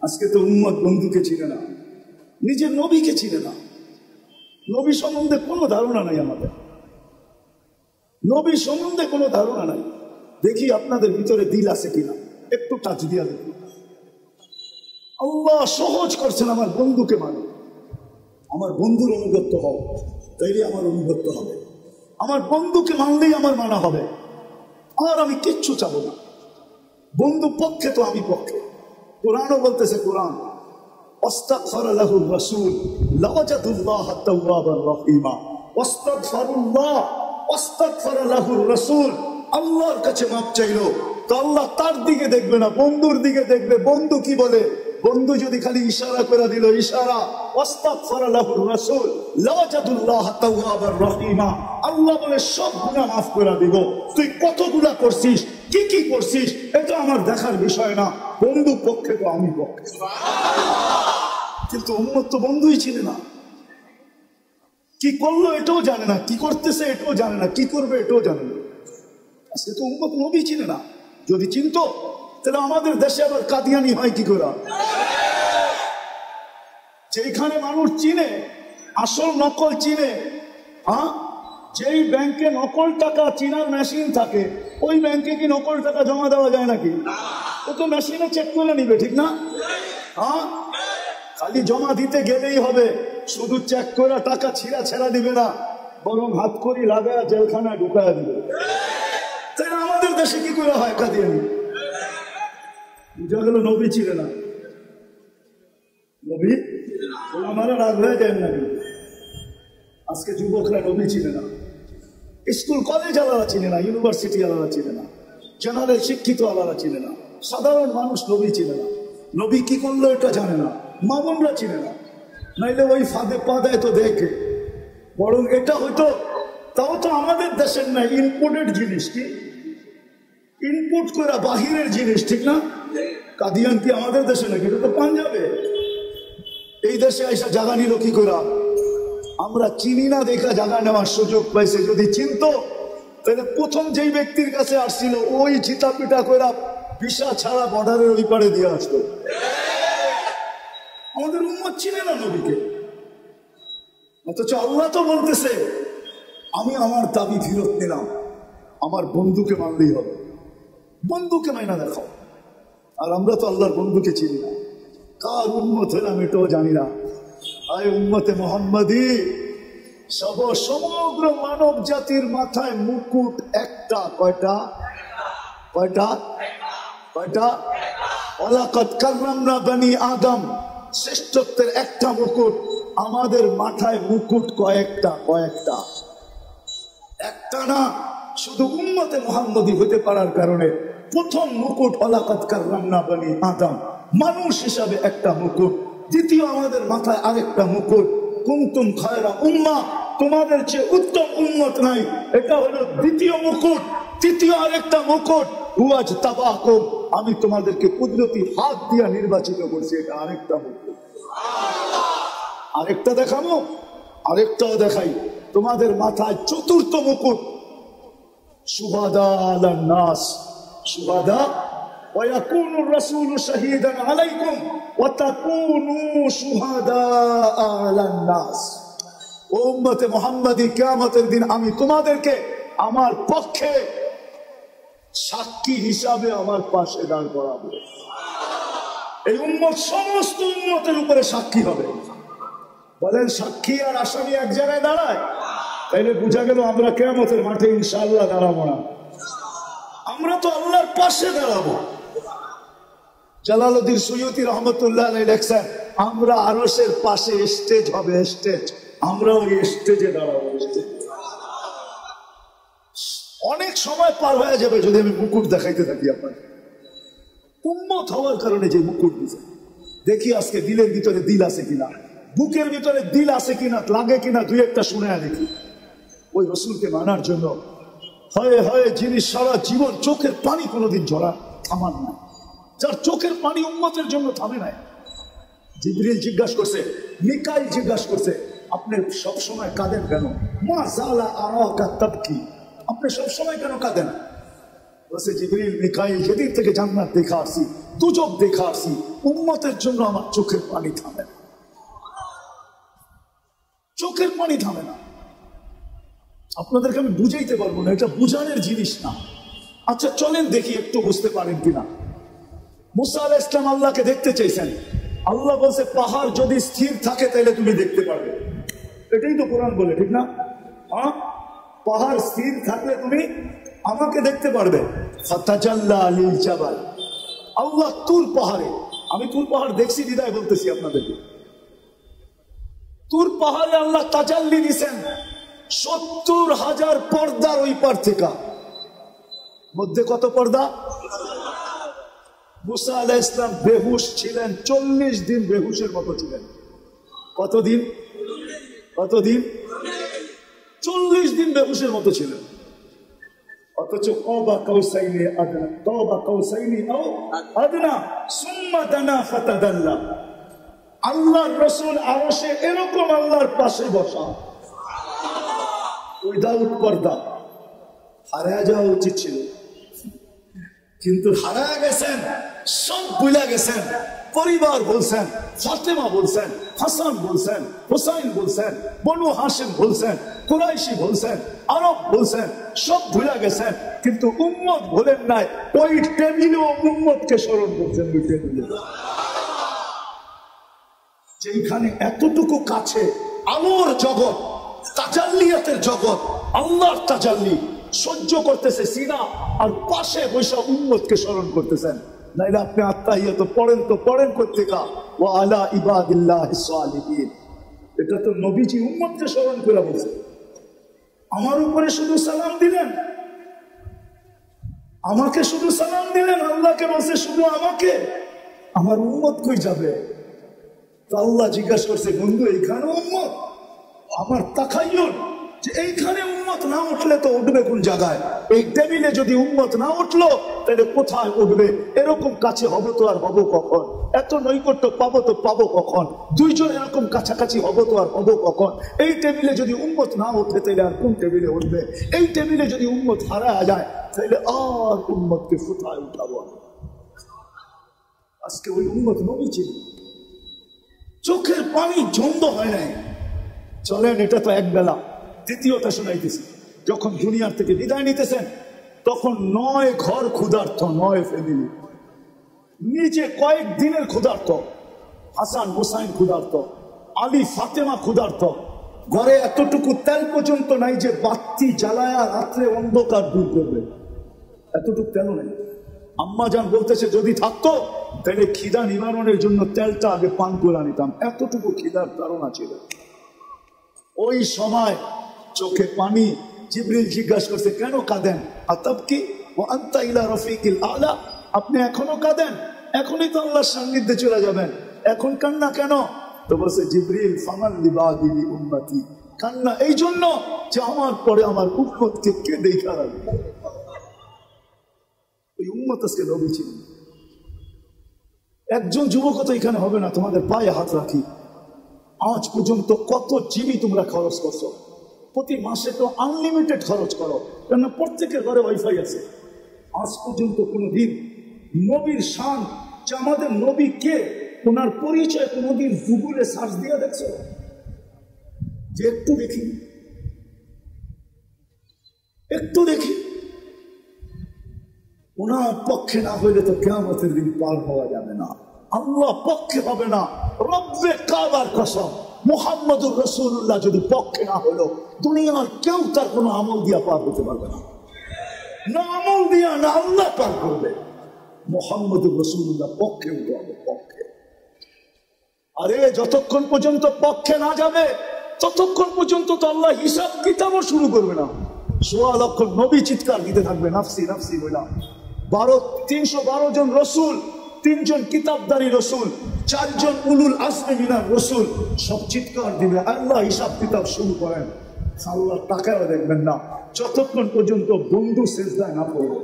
আজকে তো উম্মত বন্ধুকে চিনে না, নিজের নবীকে চিনে না। নবী সম্বন্ধে কোনো ধারণা নাই আমাদের, নবী সম্বন্ধে কোনো ধারণা নাই। দেখি আপনাদের ভিতরে দিল আছে কিনা, একটু টাচ দিয়া দেখুন। আল্লাহ সহজ করছেন, আমার বন্ধুকে মানে, আমার বন্ধুর অনুগত্য হও, তাইলে আমার অনুগত্য হবে। আমার বন্ধুকে মানলেই আমার মানা হবে, আর আমি কিচ্ছু চাবো না। বন্ধু পক্ষে তো আমি পক্ষে। কোরআনও বলতেছে, কোরআন ওয়াস্তাগফারা লাহুর রাসূল লাওয়াজাদুল্লাহা তাওয়াবার রহিমা। ওয়াস্তাগফারা লাহুর রাসূল, আল্লাহর কাছে মাপ চাইলো তো আল্লাহ তার দিকে দেখবে না, বন্ধুর দিকে দেখবে। বন্ধু কি বলে? বন্ধু যদি খালি ইশারা করে দিল, ইশারা, ওয়াস্তাগফারা লাহুর রাসূল লাওয়াজাদুল্লাহা তাওয়াবার রহিমা, আল্লাহ বলে সব গুনাহ মাফ করে দিব। তুই কত গুনাহ করছিস, কি কি করছিস, এটা আমার দেখার বিষয় না। বন্ধু পক্ষে তো আমি পক্ষে। কিন্তু উম্মত তো বন্ধুই চিনে না, কি করলো এটাও জানে না, কি করতেছে এটাও জানে না, কি করবে এটাও জানে না। আজকে তো উম্মত নবী চিনে না। যদি চিনতো তাহলে আমাদের দেশে আবার কাদিয়ানি হয় কি করে? যেখানে মানুষ চিনে, আসল নকল চিনে, যেই ব্যাংকে নকল টাকা চিনার মেশিন থাকে, ওই ব্যাংকে কি নকল টাকা জমা দেওয়া যায় নাকি? ও তো মেশিনে চেক করে নিবে, ঠিক না? খালি জমা দিতে গেলেই হবে, শুধু চেক করে টাকা ছেড়া দিবে না, বরং হাত করি লাগায় জেলখানায় ঢুকায় দিবে। তাই আমাদের দেশে কি করে হয় কাদিয়ানি? বুঝা গেল নবী ছিল না, নবী ওলামারা রাগ হয়ে যায় না। আজকে যুবকরা নবী চিনে না, স্কুল কলেজ আলাদা চিনে না, ইউনিভার্সিটি আলাদা চিনে না, জেনারেল শিক্ষিত আলাদা চিনে না, সাধারণ মানুষ নবী চিনে না। নবী কি করলো এটা জানে না, মা বোনরা চিনে না। নাইলে ওই ফাঁদে পা দেয় তো দেখে, বরং এটা হয়তো, তাও তো আমাদের দেশের না, ইনপোর্টেড জিনিস, কি ইনপুট করা বাহিরের জিনিস, ঠিক না? কাদিয়ান কি আমাদের দেশে নাকি? এটা তো পাঞ্জাবে। এই দেশে আইসা জায়গা নিল কি করে? আমরা চিনি না দেখা জায়গা নেওয়ার সুযোগ পাইছে। যদি চিনতো তাহলে প্রথম যেই ব্যক্তির কাছে আসছিল ওই চিতা পিটা করে ভিসা ছাড়া বর্ডারের ওই পারে দিয়ে আসতো। আমাদের উম্মত চিনে না নবীকে, অথচ আল্লাহ তো বলতেছে আমি আমার দাবি ফিরত নিলাম, আমার বন্ধুকে মানলেই হবে। বন্ধুকে মাইনা দেখাও। আর আমরা তো আল্লাহর বন্ধুকে চিনি না, কার উম্মত হলাম এটাও জানি না। আয় উম্মতে মোহাম্মদী, সমগ্র মানব জাতির মাথায় মুকুট একটা। কয়টা? কয়টা? কয়টা? ওয়ালাকাদ কাররামনা বনি আদম, শ্রেষ্ঠত্বের একটা মুকুট। আমাদের মাথায় মুকুট কয়েকটা? কয়েকটা, একটা না। শুধু উম্মতে মুহাম্মদী হতে পারার কারণে প্রথম মুকুট ওয়ালাকাদ কাররামনা বনি আদম, মানুষ হিসাবে একটা মুকুট। দ্বিতীয় আমাদের মাথায় আরেকটা মুকুট, কুনতুম খায়রা উম্মাহ, তোমাদের চেয়ে উত্তম উম্মত নাই, এটা হলো দ্বিতীয় মুকুট। তৃতীয় আরেকটা মুকুট, হুয়াজ তাবাকুম, আমি তোমাদেরকে কুদরতি হাত দিয়ে নির্বাচিত করছি, এটা আরেকটা মুকুট। আরেকটা দেখাবো, আরেকটাও দেখাই। তোমাদের মাথায় চতুর্থ মুকুট, শুহাদা আলান নাস, শুহাদা ওয়ায়াকুনুর রাসূলু শাহীদান আলাইকুম ওয়া তাকুনু শুহাদা আলান নাস। ও উম্মতে মুহাম্মদী, কিয়ামতের দিন আমি তোমাদেরকে আমার পক্ষে সাক্ষী হিসাবে আমার পাশে দাঁড় করাবো। এই উম্মত সমস্ত উম্মতের উপরে সাক্ষী হবে। বলেন সাক্ষী আর আসামি এক জায়গায় দাঁড়ায়? তাইলে বোঝা গেল আমরা কিয়ামতের মাঠে ইনশাআল্লাহ দাঁড়াবো না, আমরা তো আল্লাহর পাশে দাঁড়াবো। জালালউদ্দিন সুয়ুতী রহমতুল্লাহ আলাইহি লেখছেন, আমরা আরশের পাশে স্টেজ হবে, স্টেজ, আমরা ওই স্টেজে দাঁড়াবো। অনেক সময় পার হয়ে যাবে যদি আমি মুকুট দেখাইতে থাকি আপনাকে। উম্মত হওয়ার কারণে যে মুকুট দিছে, দেখি আজকে দিলের ভিতরে দিল আছে কিনা, বুকের ভিতরে দিল আছে কিনা, লাগে কিনা, দুই একটা শুনে দেখি। ওই রসুলকে মানার জন্য হয়ে হয়ে যিনি সারা জীবন চোখের পানি কোনোদিন ঝরা থামান না, যার চোখের পানি উম্মতের জন্য থামে নাই। জিবরিল জিজ্ঞাসা করছে, মিকাইল জিজ্ঞাসা করছে, আপনি সবসময় কাঁদেন কেন? মা জালা আরাকা তাবকি, আপনি সবসময় কেন কাঁদেন? বলছে জিবরিল, মিকাইল, যেদিন থেকে জান্নাত দেখা আসি, দুজক দেখা আসি, উম্মতের জন্য আমার চোখের পানি থামে না, চোখের পানি থামে না। আপনাদেরকে আমি বুঝাইতে পারবো না, এটা বুঝানোর জিনিস না। আচ্ছা চলেন দেখি একটু বুঝতে পারেন কিনা। মুসা আলাইহিস সালাম আল্লাহকে দেখতে চাইছেন, আল্লাহ বলছে পাহাড় যদি স্থির থাকে তাহলে তুমি দেখতে পারবে। এটাই তো কোরআন বলে, ঠিক না? হ্যাঁ, পাহাড় স্থির থাকলে তুমি আমাকে দেখতে পারবে। ফাতাজাল্লা লিল জাবাল, আল্লাহ তুর পাহাড়ে, আমি তুর পাহাড় দেখছি বিদায় বলতেছি আপনাদেরকে। তুর পাহাড়ে আল্লাহ তাজাল্লি দিছেন 70,000 পর্দার ওই পার থেকে। মধ্যে কত পর্দা? মুসা আলাইহিস সালাম বেহুশ ছিলেন, 40 দিন বেহুশের মতো ছিলেন। কতদিন? কতদিন? 40 দিন বেহুশের মতো ছিলেন। অথচ কওবা কাউসাইনি আদনা, কওবা কাউসাইনি আও আদনা সুম্মা দানা ফাতাদাল্লা, আল্লাহর রাসূল আরশে এরকম আল্লাহর পাশে বসা, উইদাউট পর্দা। হারায় যাওয়া উচিত ছিল, কিন্তু হারায় গেছেন, সব ভুলে গেছেন। পরিবার বলছেন, ফাতেমা বলছেন, হাসান বলছেন, হুসাইন বলছেন, বনু হাশিম বলছেন, কুরাইশি বলছেন, আরব বলছেন, সব ভুলে গেছেন। কিন্তু উম্মত ভুলেন নাই, ওই টেবিলেও উম্মতকে স্মরণ করছেন। ওই টেবিলে যেখানে এতটুকু কাছে আলোর জগৎ, তাজাল্লিয়াতের জগৎ, আল্লাহর তাজাল্লি সহ্য করতেছে সিনা, আর পাশে বসে উম্মতকে স্মরণ করতেছেন। নাইলে আপনি আত্তাহিয়াত পড়েন তো পড়েন কোত্থেকা, ওয়া আলা ইবাদিল্লাহিস সালিহিন, এটা তো নবীজি উম্মতকে স্মরণ করে বলছে। আমার উপরে শুধু সালাম দিলেন, আমাকে শুধু সালাম দিলেন, আল্লাহকে বলছে শুধু আমাকে, আমার উম্মত কই যাবে? তো আল্লাহ জিজ্ঞাসা করছে, বন্ধু এইখানে উম্মত? আমার তাখাইয়ুল, যে এইখানে উম্মত না উঠলে তো উঠবে কোন জায়গায়? এই টেবিলে যদি উম্মত না উঠলো তাহলে কোথায় উঠবে? এরকম কাছে হবো তো আর হবো কখন? এত নৈকট্য পাবো তো পাবো কখন? দুইজন এরকম কাছাকাছি হবো তো আর হবো কখন? এই টেবিলে যদি উম্মত না ওঠে তাহলে আর কোন টেবিলে উঠবে? এই টেবিলে যদি উম্মত হারা যায় তাহলে আর উম্মতকে কোথায় উঠাবো? আজকে ওই উম্মত নবী ছিল, চোখের পানি জন্দ হয় নাই। চলেন, এটা তো এক বেলা। দ্বিতীয়টা শোনাইতেছি, যখন দুনিয়ার থেকে বিদায় নিতেছেন তখন 9 ঘর ক্ষুধার্ত, 9 ফ্যামিলি, নিজে কয়েক দিনের ক্ষুধার্ত। হাসান হোসাইন ক্ষুধার্ত, আলী ফাতেমা ক্ষুধার্ত, ঘরে এতটুকু তেল পর্যন্ত নাই যে বাতি জ্বালায়া রাত্রে অন্ধকার দূর করবে, এতটুকু তেল নেই। আম্মা জান বলতেছে যদি থাকতো তাহলে খিদা নিবারণের জন্য তেলটা আগে পান করে নিতাম, এতটুকু খিদার ধারণা ছিল। ওই সময় চোখে পানি। জিবরিল জিজ্ঞাসা করছে কেন কাঁদেন? আতাবকি ওয়া আনতা ইলা রফিকিল আলা, আপনি এখনো কাঁদেন? এখনই তো আল্লাহর সান্নিধ্যে চলে যাবেন, এখন কান্না কেন? তো বলছে জিবরিল ফামান লিবাদি উম্মতি, কান্না এই জন্য যে আমার পরে আমার উম্মতকে কে দেখা রাখবে। ওই উম্মত আজকে নবী ছিল। একজন যুবক তো এখানে হবে না, তোমাদের পায়ে হাত রাখি, আজ পর্যন্ত কত জিবি তোমরা খরচ করছো? প্রতি মাসে তো আনলিমিটেড খরচ করো, কেন প্রত্যেকের ঘরে ওয়াইফাই আছে। আজ পর্যন্ত কোনদিন নবীর শান, যে আমাদের নবী কে, ওনার পরিচয় কোনদিন গুগলে সার্চ দিয়ে দেখছো? যে একটু দেখি, একটু দেখি। ওনার পক্ষে না হইলে তো কিয়ামতের দিন পার হওয়া যাবে না। আল্লাহ পক্ষে হবে না, রব্বে কাবার কসম, মুহাম্মদুর রাসূলুল্লাহ যদি পক্ষে না হলো দুনিয়ার কেউ তার কোনো আমল দিয়া পার হতে পারবে না। না আমল দিয়া, না আল্লাহ পার করবে। মুহাম্মদুর রাসূলুল্লাহ পক্ষে হতে হবে, পক্ষে। আরে যতক্ষণ পর্যন্ত পক্ষে না যাবে ততক্ষণ পর্যন্ত তো আল্লাহ হিসাব কিতাবও শুরু করবে না। ১৬ লক্ষ নবী চিৎকার দিতে থাকবে নাফসি নাফসি বইলা। 312 জন রসুল, 3 জন কিতাবদারি রসুল, 4 জন উলুল আজমে মিনার রসুল, সব চিৎকার দিবে। আল্লাহ হিসাব কিতাব শুরু করেন, আল্লাহ টাকাও দেখবেন না যতক্ষণ পর্যন্ত বন্ধু সেজদায় না পড়বে।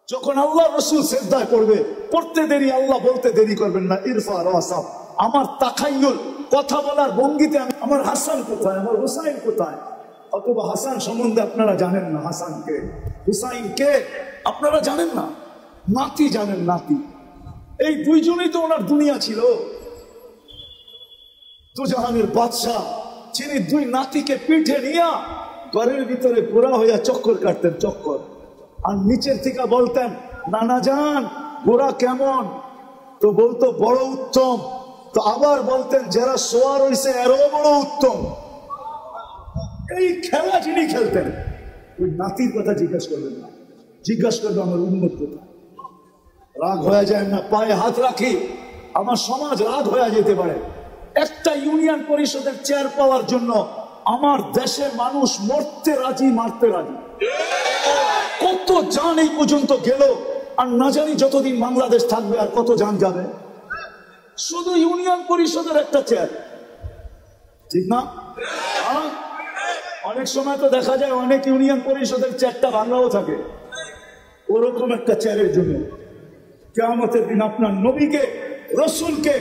যখন আল্লাহ রসুল সেজদায় পড়বে, পড়তে দেরি, আল্লাহ বলতে দেরি করবেন না, ইরফা রাসাব। আমার তাখাইয়ুল, কথা বলার ভঙ্গিতে আমার হাসান কোথায়, আমার হুসাইন কোথায়? অথবা হাসান সম্বন্ধে আপনারা জানেন না, হাসানকে হুসাইনকে আপনারা জানেন না, নাতি জানেন, নাতি। এই দুইজনেই তো ওনার দুনিয়া ছিল। দুজাহানের বাদশাহ, যিনি 2 নাতিকে পিঠে নিয়ে ঘরের ভিতরে ঘোরা হইয়া চক্কর কাটতেন, চক্কর। আর নিচের থেকে বলতেন নানা যান ঘোরা কেমন? তো বলতো বড় উত্তম। তো আবার বলতেন যারা সোয়ার হইছে এরও বড় উত্তম। এই খেলা যিনি খেলতেন, ওই নাতির কথা জিজ্ঞাসা করবেন না, জিজ্ঞাসা করবে আমার উন্নত কোথায়। রাগ হয়ে যায় না, পায়ে হাত রাখি, আমার সমাজ রাগ হয়ে যেতে পারে। একটা ইউনিয়ন পরিষদের চেয়ার পাওয়ার জন্য আমার দেশের মানুষ মরতে রাজি, মারতে রাজি। কত জান এই পর্যন্ত গেল, আর না জানি যতদিন বাংলাদেশ থাকবে আর কত জান যাবে। শুধু ইউনিয়ন পরিষদের একটা চেয়ার, ঠিক না? অনেক সময় তো দেখা যায় অনেক ইউনিয়ন পরিষদের চেয়ারটা ভাঙাও থাকে, ওরকম একটা চেয়ারের জন্য কিয়ামতের দিন আপনার নবীকে, রসুলকে,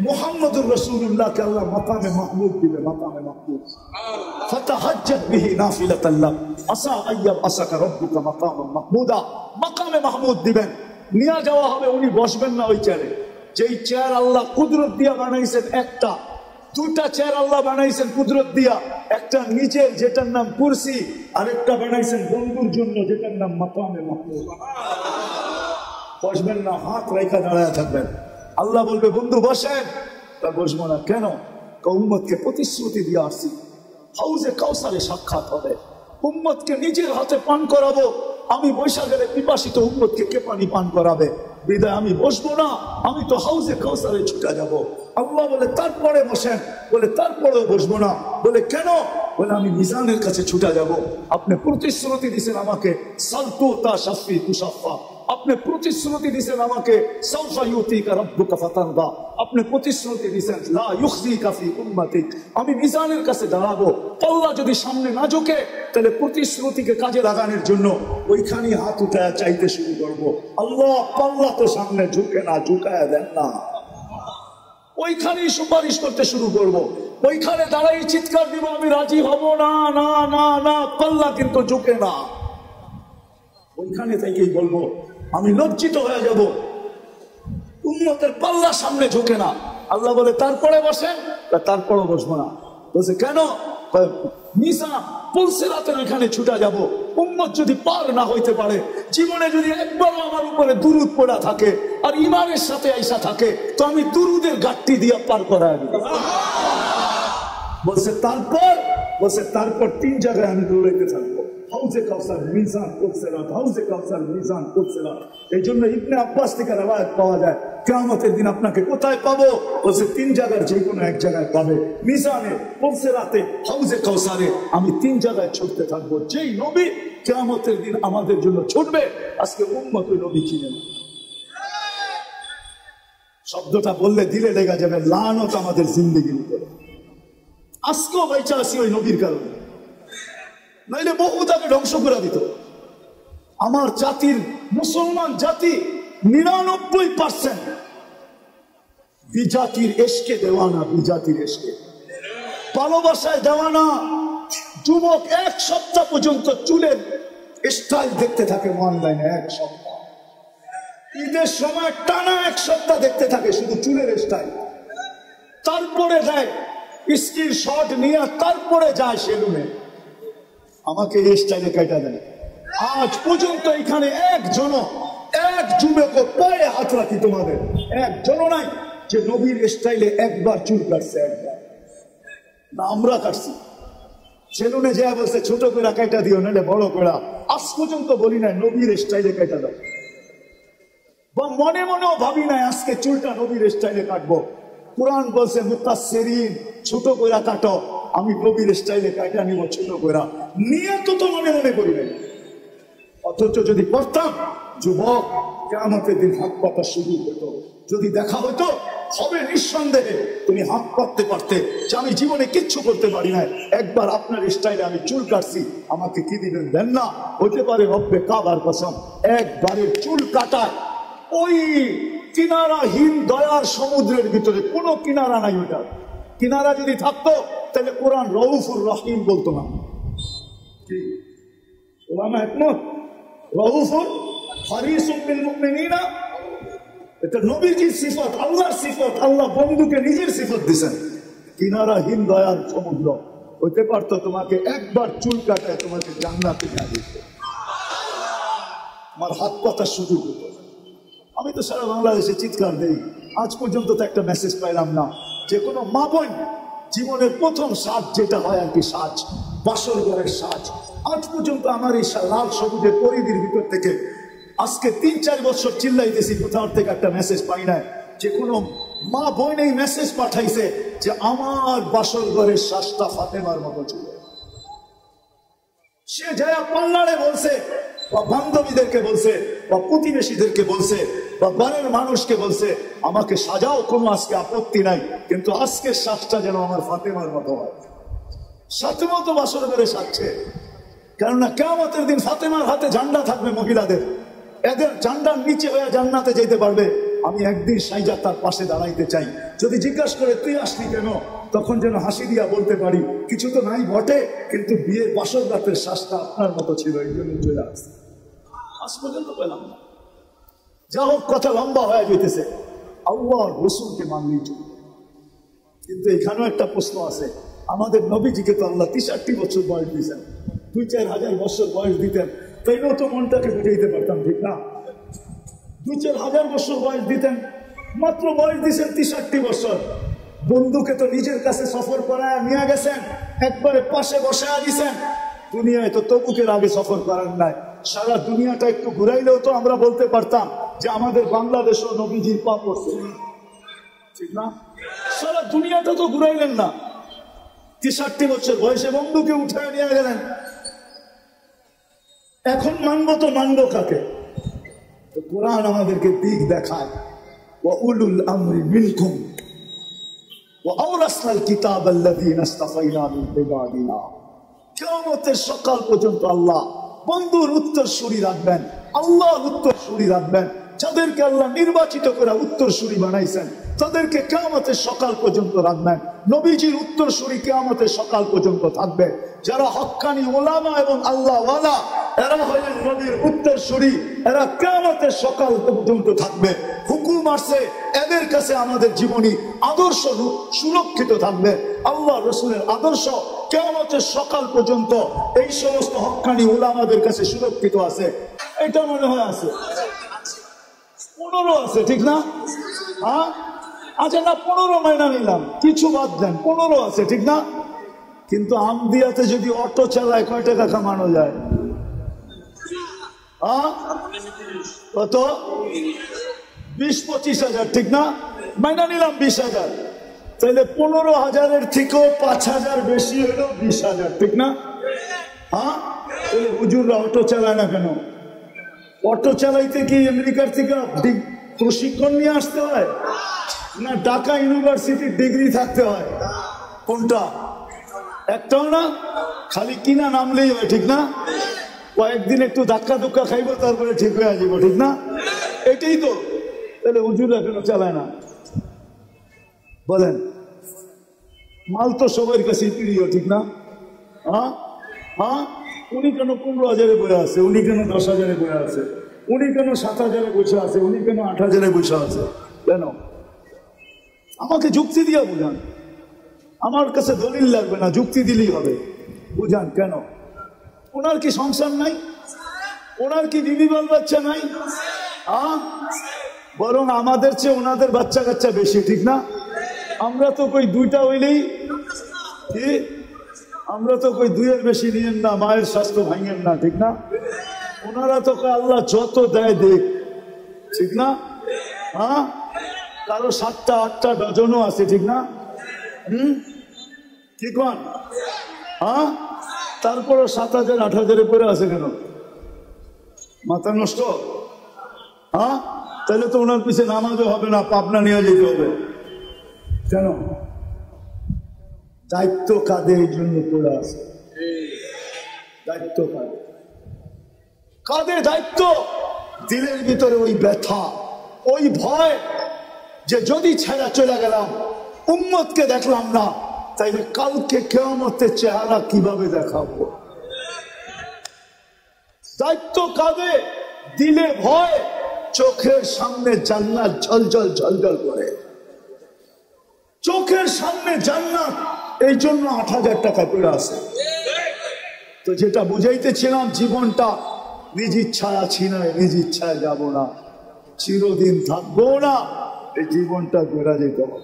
মুহাম্মদুর রাসূলুল্লাহকে আল্লাহ মাকামে মাহমুদ দিবে, মাকামে মাহমুদ। ফাতাহাজ্জাত বিহি নাফিলাতান লাক আসা আইয়াব আসাকা রাব্বুকা মাকামান মাহমুদা। মাকামে মাহমুদ দিবেন, নিয়ে যাওয়া হবে, উনি বসবেন না ওই চেয়ারে। যেই চেয়ার আল্লাহ কুদরত দিয়া বানাইছেন, একটা 2টা চেয়ার আল্লাহ বানাইছেন কুদরত দিয়া, একটা নিচের যেটার নাম কুরসি, আরেকটা বানাইছেন বন্ধুর জন্য যেটার নাম মাকামে মাহমুদ। বসবেন না, হাত রেখা দাঁড়ায় থাকবেন। আল্লাহ বলবে বন্ধু বসেন, তা বসবো না কেন? উম্মতকে প্রতিশ্রুতি দিয়ে আসছি, হাউজে কাউসারে সাক্ষাৎ হবে, উম্মতকে নিজের হাতে পান করাবো। আমি বৈশা গেলে পিপাসিত উম্মতকে কে পানি পান করাবে? বিদায় আমি বসবো না, আমি তো হাউজে কাউসারে ছুটে যাব। আল্লাহ বলে তারপরে বসেন, বলে তারপরেও বসবো না। বলে কেন? বলে আমি মিজানের কাছে ছুটে যাব। আপনি প্রতিশ্রুতি দিয়েছেন আমাকে, সালতু তা শাফি তুষাফা, আপনি প্রতিশ্রুতি দিয়েছেন আমাকে সাউফা ইউতিকা রাব্বুকা ফাতারদা, আপনি প্রতিশ্রুতি দিয়েছেন লা ইউখজিকা ফি উম্মাতিক, আমি মিজানের কাছে দাঁড়াবো, পাল্লা যদি সামনে না ঝুঁকে তাহলে প্রতিশ্রুতিকে কাজে লাগানোর জন্য ওইখানেই হাত উঠায় চাইতে শুরু করবো। আল্লাহ পাল্লা তো সামনে ঝুঁকে না, ঝুঁকায় দেন না, ওইখানেই সুপারিশ করতে শুরু করব, ওইখানে দাঁড়াই চিৎকার দিব আমি রাজি হব না, না না না, পাল্লা কিন্তু ঝুঁকে না। ওইখানে থেকেই বলবো আমি লজ্জিত হয়ে যাব, উম্মতের পাল্লা সামনে ঝুঁকে না। আল্লাহ বলে তারপরে বসেন, তারপরে বসবো না। বলছে কেন? মিজান পুলসিরাতের এখানে ছুটা যাব, উম্মত যদি পার না হইতে পারে, জীবনে যদি একবার আমার উপরে দুরুদ পড়া থাকে আর ইমানের সাথে আইসা থাকে, তো আমি দুরুদের গাট্টি দিয়ে পার করায় দিব। বলছে তারপর 3 জায়গায় আমি দৌড়াইতে থাকবো, হাউজে কাউসার, মিজান, পুলসিরাত, হাউজে কাউসার, মিজান, পুলসিরাত। এই জন্য ইবনে আব্বাস থেকে রওয়ায়াত পাওয়া যায় কিয়ামতের দিন আপনাকে কোথায় পাবো? বলছে 3 জায়গার যে কোনো এক জায়গায় পাবে, মিজানে, পুলসিরাতে, হাউজে কাউসারে। আমি 3 জায়গায় ছুটতে থাকবো। যেই নবী কিয়ামতের দিন আমাদের জন্য ছুটবে, আজকে উম্মত ওই নবী চিনে না। শব্দটা বললে দিলে লেগে যাবে, লানত আমাদের জিন্দেগির উপরে। আজকেও বাইচা আছি ওই নবীর কারণে, নাইলে বহু তাকে ধ্বংস করে দিত। আমার জাতির, মুসলমান জাতি 99% বিজাতির এশকে দেওয়ানা, বিজাতির এশকে ভালোবাসায় দেওয়ানা। যুবক 1 সপ্তাহ পর্যন্ত চুলের স্টাইল দেখতে থাকে অনলাইনে, 1 সপ্তাহ। ঈদের সময় টানা 1 সপ্তাহ দেখতে থাকে শুধু চুলের স্টাইল, তারপরে দেয় স্ক্রিনশট নিয়ে, তারপরে যায় সেলুনে, আমাকে এই স্টাইলে কাটা দেয়। আজ পর্যন্ত এখানে এক যুবক পায়ে হাত রাখি, তোমাদের একজন নাই যে নবীর স্টাইলে একবার চুল কাটছে, একবার না। আমরা কাটছি, সেলুনে যা বলছে ছোট করে কাটা দিও, নাহলে বড় করে। আজ পর্যন্ত বলি নাই নবীর স্টাইলে কাটা দাও, বা মনে মনেও ভাবি নাই আজকে চুলটা নবীর স্টাইলে কাটবো। কোরআন বলছে মুতাসসিরিন, ছোট করে কাটো, আমি নবীর স্টাইলে কাটা নিব ছোট করে, নিয়ে তো মনে মনে করি নাই। অথচ যদি করতাম, যুবক কিয়ামতের দিন হাত পাতা শুরু হতো। যদি দেখা হতো, হবে নিঃসন্দেহে তুমি হাত পাততে পারতে যে আমি জীবনে কিচ্ছু করতে পারি না, একবার আপনার স্টাইলে আমি চুল কাটছি, আমাকে কি দিবেন? দেন না। হতে পারে রব্বে কাবার কসম, একবারের চুল কাটায় ওই কিনারাহীন দয়ার সমুদ্রের ভিতরে কোনো কিনারা নাই। ওটা কিনারা যদি থাকতো তাহলে কোরআন রউফুর রহিম বলতো না। ওলামা একমত, রউফুর হারিসুম বিল মুমিনিনা, এটা নবীজির সিফত, আল্লাহর সিফত। আল্লাহ বন্ধুকে নিজের সিফত দিয়েছেন, কিনারাহীন দয়ার সমুদ্র। হতে পারতো তোমাকে একবার চুল কাটায় তোমাকে জান্নাতে নিয়ে দিত, আমার হাত পাতা শুরু হতো। আমি তো সারা বাংলাদেশে চিৎকার দেই, আজ পর্যন্ত তো একটা মেসেজ পাইলাম না যে কোনো মা বোন জীবনের প্রথম সাজ যেটা হয় আর কি, সাজ, বাসর ঘরের সাজ। আজ পর্যন্ত আমার এই লাল সবুজের পরিধির ভিতর থেকে আজকে 3-4 বছর চিল্লাইতেছি, কোথাও থেকে একটা মেসেজ পাই না যে কোনো মা বোন এই মেসেজ পাঠাইছে যে আমার বাসর ঘরের সাজটা ফাতেমার মতো ছিল। সে যায় পাল্লারে বলছে, বা বান্ধবীদেরকে বলছে, বা প্রতিবেশীদেরকে বলছে, বা বাড়ির মানুষকে বলছে আমাকে সাজাও, কোনো আজকে আপত্তি নাই, কিন্তু আজকের সাজটা যেন আমার ফাতেমার মতো হয়। ফাতেমা তো বাসর ঘরে সাজছে, কেননা কিয়ামতের দিন ফাতেমার হাতে ঝান্ডা থাকবে মহিলাদের, এদের ঝান্ডার নিচে হয়ে জান্নাতে যেতে পারবে। আমি একদিন সাইজা তার পাশে দাঁড়াইতে চাই। যদি জিজ্ঞাসা করে তুই আসলি কেন, তখন যেন হাসি দিয়া বলতে পারি কিছু তো নাই বটে, কিন্তু বিয়ের বাসর রাতের শ্বাসটা আপনার মতো ছিল, এই জন্য চলে আসছে। আজ পর্যন্ত পেলাম না। যা হোক, কথা লম্বা হয়ে যেতেছে। আল্লাহ রসুলকে মানলেই চলবে, কিন্তু এখানেও একটা প্রশ্ন আছে। আমাদের নবীজিকে তো আল্লাহ 63 বছর বয়স দিয়েছেন, 2-4 হাজার বছর বয়স দিতেন, তাইলেও তো মনটাকে বুঝাইতে পারতাম, ঠিক না? 2-4 হাজার বছর বয়স দিতেন, মাত্র বয়স দিয়েছেন 63 বছর। বন্ধুকে তো নিজের কাছে সফর করায় নিয়ে গেছেন, একবারে পাশে বসায় দিয়েছেন। দুনিয়ায় তো তবুকের আগে সফর করার নাই। সারা দুনিয়াটা একটু ঘুরাইলেও তো আমরা বলতে পারতাম যে আমাদের বাংলাদেশও নবীজির পা পড়ছে, ঠিক না? সারা দুনিয়াটা তো ঘুরাইলেন না, 63 বছর বয়সে বন্ধুকে উঠায় নিয়ে গেলেন। এখন মানবো তো মানবো কাকে? কোরআন আমাদেরকে দিক দেখায়, ওয়া উলুল আমরি মিনকুম ওয়া আওরাসনাল কিতাবাল্লাযীনা ইসতাফাইনা মিন ইবাদিনা। কিয়ামতের সকাল পর্যন্ত আল্লাহ বন্ধুর উত্তরসূরি রাখবেন, আল্লাহর উত্তরসূরি রাখবেন। যাদেরকে আল্লাহ নির্বাচিত করে উত্তরসূরি বানাইছেন তাদেরকে কিয়ামতের সকাল পর্যন্ত রাখবেন। নবীজির উত্তরসূরি কিয়ামতের সকাল পর্যন্ত থাকবে। যারা হক্কানি ওলামা এবং আল্লাহ ওয়ালা, এরা হলেন নবীর উত্তরসূরি, এরা কিয়ামতের সকাল পর্যন্ত থাকবে। হুকুম আসছে এদের কাছে আমাদের জীবনী আদর্শ সুরক্ষিত থাকবে। আল্লাহ রসুলের আদর্শ কিয়ামতের সকাল পর্যন্ত এই সমস্ত হক্কানি ওলামাদের কাছে সুরক্ষিত আছে। এটা মনে হয় আছে 15 আছে, ঠিক না? হ্যাঁ, আচ্ছা না, 15 মাইনা নিলাম, কিছু বাদ দেন, 15 আছে, ঠিক না? কিন্তু আমদিয়াতে যদি অটো চালায় কয় টাকা কামানো যায়? হ্যাঁ, কত? 20-25 হাজার, ঠিক না? মাইনা নিলাম 20 হাজার, তাহলে 15,000-এর থেকেও 5,000 বেশি হলো 20,000, ঠিক না? হ্যাঁ, তাহলে হুজুররা অটো চালায় না কেন? অটো চালাইতে কি আমেরিকার থেকে প্রশিক্ষণ নিয়ে আসতে হয়, না ঢাকা ইউনিভার্সিটির ডিগ্রি থাকতে হয়? কোনটা? একটাও না, খালি কিনা নামলেই হয়, ঠিক না? কয়েকদিন একটু ধাক্কা ধুক্কা খাইবো, তারপরে ঠিক হয়ে আসবো, ঠিক না? এটাই তো। তাহলে হুজুররা কেন চালায় না বলেন? মাল তো সবার কাছে প্রিয়, ঠিক না? হ্যাঁ হ্যাঁ, উনি কেন 15,000-এ বসে আছে, উনি কেন 10,000-এ বসে আছে, উনি কেন 7,000-এ বসে আছে, উনি কেন 8,000-এ বসে আছে? কেন? আমাকে যুক্তি দিয়া বুঝান। আমার কাছে দলিল লাগবে না, যুক্তি দিলেই হবে। বুঝান কেন? ওনার কি সংসার নাই? ওনার কি বিবি বাল বাচ্চা নাই? বরং আমাদের চেয়ে ওনাদের বাচ্চা কাচ্চা বেশি, ঠিক না? আমরা তো কই 2টা হইলেই কি, আমরা তো কই 2-এর বেশি নিয়েন না, মায়ের স্বাস্থ্য ভাঙেন না, ঠিক না? ওনারা তো আল্লাহ যত দেয় দেখ, ঠিক না? হ্যাঁ, কারো 7টা 8টা ডজনও আছে, ঠিক না? কি কন? হ্যাঁ, তারপরও 7,000 8,000-এ পরে আছে কেন? মাথা নষ্ট? হ্যাঁ, তাহলে তো ওনার পিছিয়ে নামাজও হবে না, পাবনা নিয়ে যেতে হবে। কেন? দায়িত্ব কাদের জন্য পড়ে আছে? দায়িত্ব কাদের? কাদের দায়িত্ব? দিলের ভিতরে ওই ব্যথা, ওই ভয় যে যদি ছেড়ে চলে গেলাম, উম্মতকে দেখলাম না, তাইলে কালকে কিয়ামতের চেহারা কিভাবে দেখাবো? দায়িত্ব কাদের? দিলে ভয়, চোখের সামনে জান্নাত ঝলঝল ঝলঝল করে, চোখের সামনে জান্নাত, এই জন্য 8,000 টাকা পড়ে আছে। তো যেটা বুঝাইতেছিলাম, জীবনটা নিজ ইচ্ছায় আছি না, নিজ ইচ্ছায় যাব না, চিরদিন থাকবো না, এই জীবনটা গড়া যেতে হবে।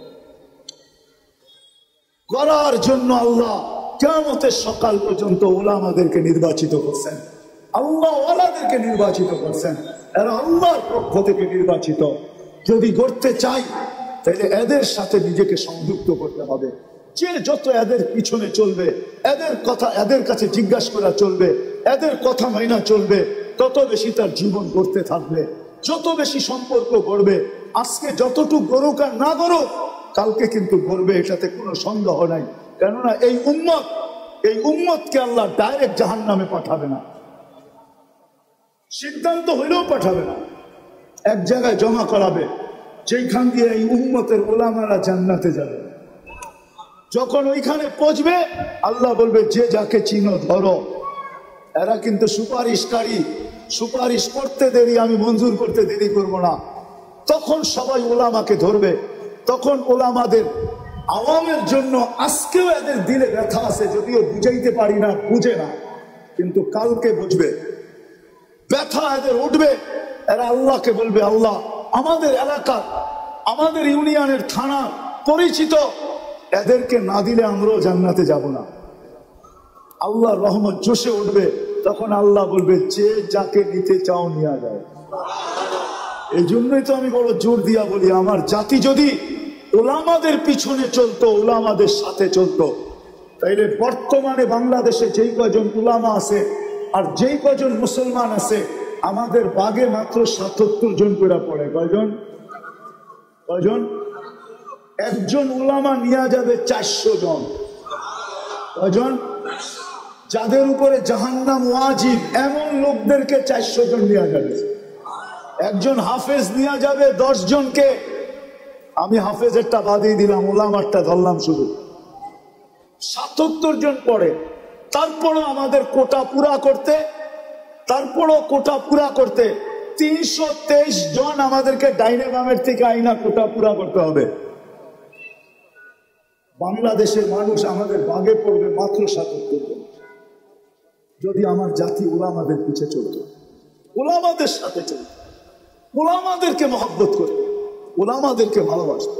করার জন্য আল্লাহ কিয়ামতের সকাল পর্যন্ত ওলামাদেরকে নির্বাচিত করছেন, আল্লাহ ওয়ালাদেরকে নির্বাচিত করছেন। এরা আল্লাহর পক্ষ থেকে নির্বাচিত। যদি করতে চাই তাহলে এদের সাথে নিজেকে সংযুক্ত করতে হবে। যে যত এদের পিছনে চলবে, এদের কথা এদের কাছে জিজ্ঞাসা করা চলবে, এদের কথা মাইনা চলবে, তত বেশি তার জীবন করতে থাকবে, যত বেশি সম্পর্ক গড়বে। আজকে যতটুকু গড়ুক আর না গড়ুক, কালকে কিন্তু গড়বে, এটাতে কোনো সন্দেহ নাই। কেননা এই উম্মতকে আল্লাহ ডাইরেক্ট জাহান্নামে পাঠাবে না, সিদ্ধান্ত হইলেও পাঠাবে না, এক জায়গায় জমা করাবে, যেখান দিয়ে এই উম্মতের ওলামারা জান্নাতে যাবে। যখন ওইখানে পৌঁছবে, আল্লাহ বলবে যে যাকে চিনো ধরো। এরা কিন্তু সুপারিশকারী, সুপারিশ করতে দেরি, আমি মঞ্জুর করতে দেরি করব না। তখন সবাই ওলামাকে ধরবে। তখন ওলামাদের আওয়ামের জন্য আজকেও এদের দিলে ব্যথা আছে, যদিও বুঝাইতে পারি না, বুঝে না, কিন্তু কালকে বুঝবে, ব্যথা এদের উঠবে। এরা আল্লাহকে বলবে, আল্লাহ আমাদের এলাকার, আমাদের ইউনিয়নের থানা পরিচিত, এদেরকে না দিলে আমরাও জান্নাতে যাব না। আল্লাহ রহমত জোশে উঠবে। তখন আল্লাহ বলবে যে যাকে নিতে চাও নিয়ে যাও। এই জন্যই তো আমি বড় জোর দিয়া বলি, আমার জাতি যদি ওলামাদের পিছনে চলতো, ওলামাদের সাথে চলতো, তাইলে বর্তমানে বাংলাদেশে যেই কজন ওলামা আছে আর যেই কজন মুসলমান আছে, আমাদের বাগে মাত্র ৭৭ জন করে পড়ে। কয়জন? কয়জন? একজন উলামা নিয়ে যাবে 400 জন। কয়জন? যাদের উপরে জাহান্নাম ওয়াজিব এমন লোকদেরকে 400 জন নিয়ে যাবে। একজন হাফেজ নিয়ে যাবে 10 জনকে। আমি হাফেজেরটা বাদিয়ে দিলাম, উলামারটা ধরলাম শুধু। ৭৭ জন পড়ে। তারপরও আমাদের কোটা পুরা করতে 323 জন আমাদেরকে ডাইনে বামের থেকে আইনা কোটা পুরা করতে হবে। বাংলাদেশের মানুষ আমাদের বাগে পড়বে মাত্র ৭৭ জন। যদি আমার জাতি উলামাদের পিছে চলত, উলামাদের সাথে চলত, উলামাদেরকে মহব্বত করত, উলামাদেরকে ভালোবাসত,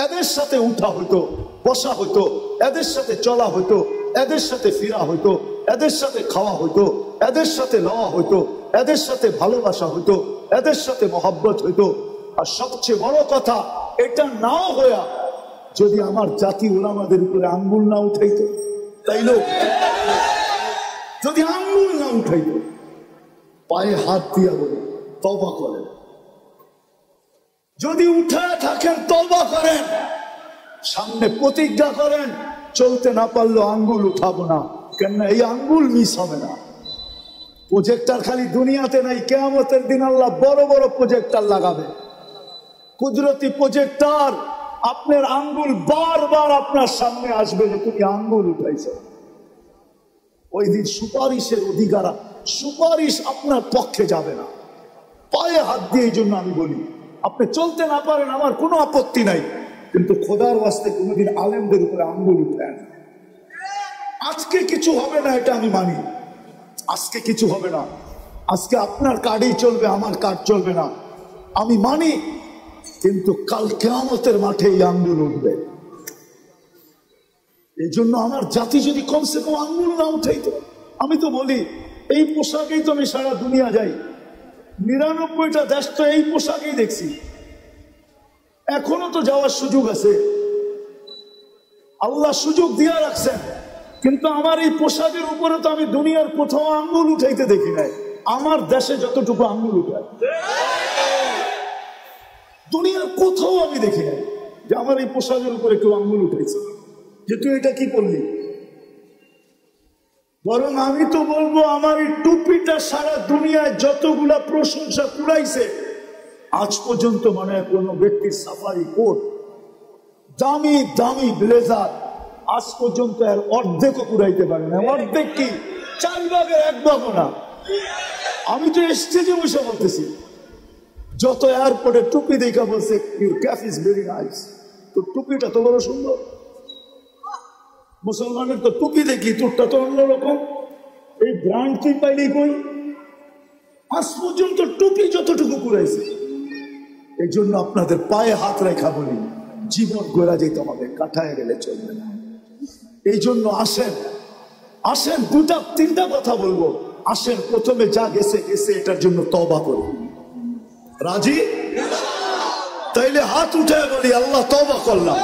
এদের সাথে উঠা হইতো, বসা হইতো, এদের সাথে চলা হইতো, এদের সাথে ফিরা হইতো, এদের সাথে খাওয়া হইতো, এদের সাথে লওয়া হইতো, এদের সাথে ভালোবাসা হইতো, এদের সাথে মহব্বত হইতো। আর সবচেয়ে বড় কথা, এটা নাও হইয়া যদি আমার জাতি উলামাদের উপরে আঙ্গুল না উঠাইতো, তাইলে যদি আঙ্গুল না উঠাইতো, পায়ে হাত দিয়া বলে তওবা করেন। যদি উঠায় থাকেন তওবা করেন, সামনে প্রতিজ্ঞা করেন চলতে না পারলেও আঙ্গুল উঠাবো না। কেননা এই আঙ্গুল মিস হবে না। প্রজেক্টর খালি দুনিয়াতে নাই, কিয়ামতের দিন আল্লাহ বড় বড় প্রজেক্টর লাগাবে, কুদরতি প্রজেক্টর। আপনার আঙ্গুল বারবার আপনার সামনে আসবে যে তুমি আঙ্গুল উঠাইছো। ওই দিন সুপারিশের অধিকার, সুপারিশ আপনার পক্ষে যাবে না। পায়ে হাত দিয়ে এই জন্য আমি বলি, আপনি চলতে না পারেন আমার কোনো আপত্তি নাই, কিন্তু খোদার ওয়াস্তে কোনোদিন আলেমদের উপরে আঙ্গুল উঠেন। আজকে কিছু হবে না, এটা আমি মানি। আজকে কিছু হবে না, আজকে আপনার কার্ডই চলবে, আমার কার্ড চলবে না, আমি মানি। কিন্তু কাল কিয়ামতের মাঠে এই আঙ্গুল উঠবে। এই জন্য আমার জাতি যদি কমসে কম আঙ্গুল না উঠাইতো। আমি তো বলি এই পোশাকেই তো আমি সারা দুনিয়া যাই, ৯৯টা দেশ তো এই পোশাকেই দেখছি। এখনো তো যাওয়ার সুযোগ আছে, আল্লাহ সুযোগ দিয়া রাখছেন। কিন্তু আমার এই পোশাকের উপরে তো আমি দুনিয়ার কোথাও আঙ্গুল উঠাইতে দেখি নাই। আমার দেশে যতটুকু আঙ্গুল উঠায় দুনিয়ার কোথাও আমি দেখি নাই যে আমার এই পোশাকের উপরে কেউ আঙ্গুল উঠাইছে যে তুই এটা কি করলি। বরং আমি তো বলবো আমার এই টুপিটা সারা দুনিয়ায় যতগুলা প্রশংসা কুড়াইছে, আজ পর্যন্ত মানে কোনো ব্যক্তির সাফারি কোট, দামি দামি ব্লেজার আজ পর্যন্ত এর অর্ধেকও কুড়াইতে পারে না। অর্ধেক কি, 4 ভাগের 1 ভাগও না। আমি তো স্টেজে বসে বলতেছি, যত এয়ারপোর্টে টুপি দেখা বলছে your cap is very nice. তো টুপিটা তো বড় সুন্দর। মুসলমানের তো টুপি দেখি, তোরটা তো অন্যরকম। এই ব্র্যান্ড তুই পাইলি কই? আজ পর্যন্ত টুপি যতটুকু কুড়াইছে। এই জন্য আপনাদের পায়ে হাত রেখা বলি, জীবন গোড়া যেতে হবে, কাটায় গেলে চলবে না। এই জন্য আসেন, আসেন 2-3টা কথা বলবো। আসেন প্রথমে যা গেছে গেছে, এটার জন্য তওবা করি। রাজি? তাইলে হাত উঠে বলি আল্লাহ তওবা করলাম।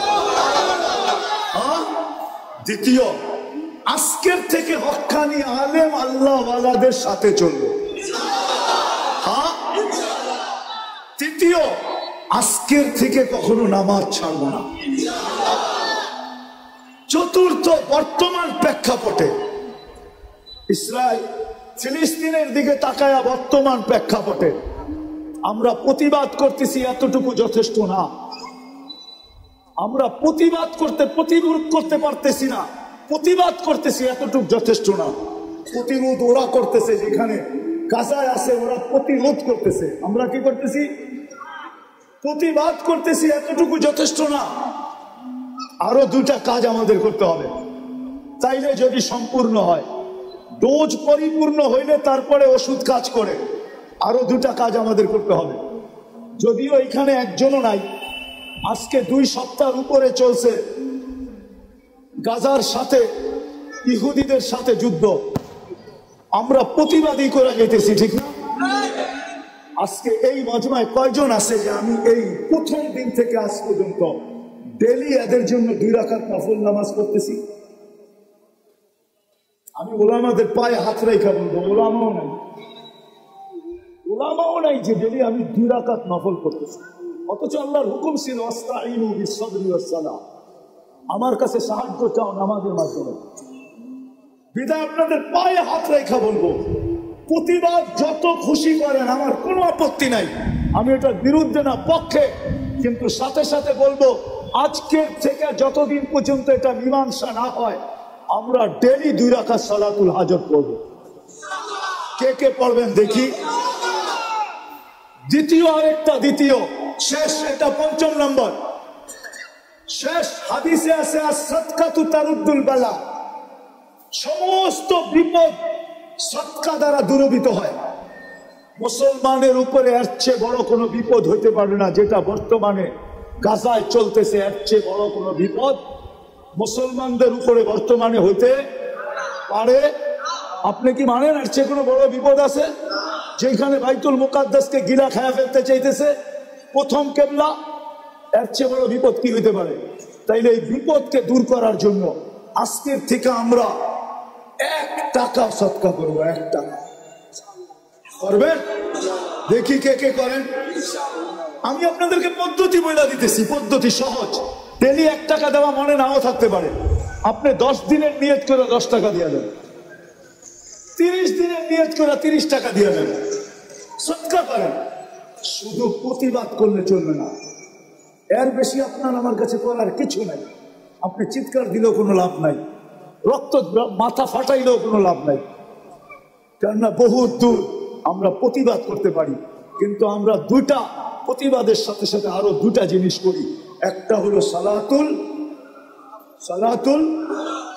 দ্বিতীয়, আজকের থেকে হক্কানি আলেম আল্লাহ ওয়ালাদের সাথে চলবো। হ্যাঁ। তৃতীয়, আজকের থেকে কখনো নামাজ ছাড়বো না। চতুর্থ, বর্তমান প্রেক্ষাপটে ইসরায়েল ফিলিস্তিনের দিকে তাকায়া বর্তমান প্রেক্ষাপটে আমরা প্রতিবাদ করতেছি, এতটুকু যথেষ্ট না। আমরা প্রতিবাদ প্রতিরোধ করতে পারতেছি না, প্রতিবাদ করতেছি, এতটুকু যথেষ্ট না। প্রতিরোধ ওরা করতেছে, যেখানে গাজায় আছে ওরা প্রতিরোধ করতেছে, আমরা কি করতেছি? প্রতিবাদ করতেছি, এতটুকু যথেষ্ট না। আরো 2টা কাজ আমাদের করতে হবে, তাইলে যদি সম্পূর্ণ হয়। ডোজ পরিপূর্ণ হইলে তারপরে ওষুধ কাজ করে। আরো 2টা কাজ আমাদের করতে হবে। যদিও এখানে একজনও নাই, আজকে 2 সপ্তাহের উপরে চলছে গাজার সাথে ইহুদিদের সাথে যুদ্ধ। আমরা প্রতিবাদী করে যেতেছি, ঠিক না? আজকে এই মজমায় কয়জন আছে যে আমি এই প্রথম দিন থেকে আজ পর্যন্ত ডেলি এদের জন্য 2 রাকাত নফল নামাজ পড়তেছি? আমি ওলামাদের পায়ে হাত রেখা বলবো, ওলামাও নাই। ওলামাও নাই যে ডেলি আমি 2 রাকাত নফল করতেছি, অথচ আল্লাহর হুকুম ছিল আস্তাইনু বিস-সাবরি ওয়াস-সালাহ, আমার কাছে সাহায্য চাও নামাজের মাধ্যমে। বিধায় আপনাদের পায়ে হাত রেখা বলবো, প্রতিবাদ যত খুশি করেন, আমার কোনো আপত্তি নাই, আমি এটার বিরুদ্ধে না, পক্ষে। কিন্তু সাথে সাথে বলবো, আজকের থেকে যতদিন পর্যন্ত এটা মীমাংসা না হয়, আমরা ডেলি 2 রাকাত সালাতুল হাজত পড়ব। কে কে পড়বেন দেখি? দ্বিতীয় শেষ, এটা 5 নম্বর শেষ হাদিসে আছে, as-সাদকাতু তারুদ্দুল বালা, সমস্ত বিপদ সদকা দ্বারা দূরীভূত হয়। মুসলমানের উপরে এর চেয়ে বড় কোনো বিপদ হইতে পারে না, যেটা বর্তমানে গাজায় চলতেছে, এর চেয়ে বড় কোনো বিপদ মুসলমানদের উপরে বর্তমানে হইতে পারে। আপনি কি মানেন এর চেয়ে কোনো বড় বিপদ আছে? যেখানে বাইতুল মুকাদ্দাসকে গিলা খায়া ফেলতে চাইতেছে প্রথম কেবলা, এর চেয়ে বড় বিপদ কি হইতে পারে? তাইলে এই বিপদকে দূর করার জন্য আজকের থেকে আমরা 1 টাকা সদকা করবো। 1 টাকা করবেন? দেখি কে কে করেন। আমি আপনাদেরকে পদ্ধতি বলে দিতেছি, পদ্ধতি সহজ। ডেলি 1 টাকা দেওয়া মনে নাও থাকতে পারে, আপনি 10 দিনের নিয়ত করে 10 টাকা দিয়ে দেন, 30 দিনের নিয়ত করে 30 টাকা দিয়ে দেন, সদকা করেন। শুধু প্রতিবাদ করলে চলবে না, এর বেশি আপনার আমার কাছে করার কিছু নাই। আপনি চিৎকার দিলেও কোনো লাভ নাই, রক্ত মাথা ফাটাইলেও কোনো লাভ নাই, কেননা বহুত দূর আমরা প্রতিবাদ করতে পারি। কিন্তু আমরা 2টা প্রতিবাদের সাথে সাথে আরো 2টা জিনিস করি। একটা হলো সালাতুল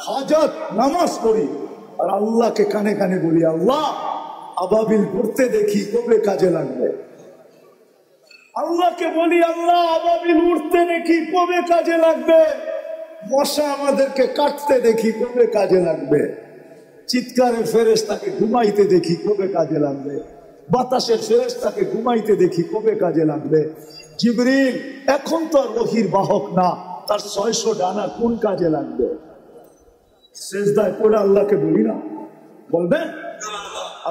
হাজত, নামাজ পড়ি, আর আল্লাহকে কানে কানে বলি, আল্লাহ আবাবিল ঘুরতে দেখি কবে কাজে লাগবে। আল্লাহকে বলি, আল্লাহ আবাবিল উঠতে দেখি কবে কাজে লাগবে, মশা আমাদেরকে কাটতে দেখি কবে কাজে লাগবে, চিৎকারের ফেরেশতাকে ঘুমাইতে দেখি কবে কাজে লাগবে, বাতাসের ফেরেশতাকে ঘুমাইতে দেখি কবে কাজে লাগবে। জিবরিল এখন তো আর ওহীর বাহক না, তার 600 ডানা কোন কাজে লাগবে? সেজদায় পড়ে আল্লাহকে বলি না, বলবেন?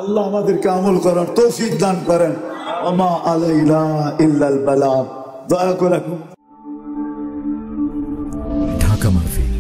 আল্লাহ আমাদেরকে আমল করার তৌফিক দান করেন। ওমা আলাইনা ইল্লাল বালাগ। দয়া করে ঢাকা মাহফিল।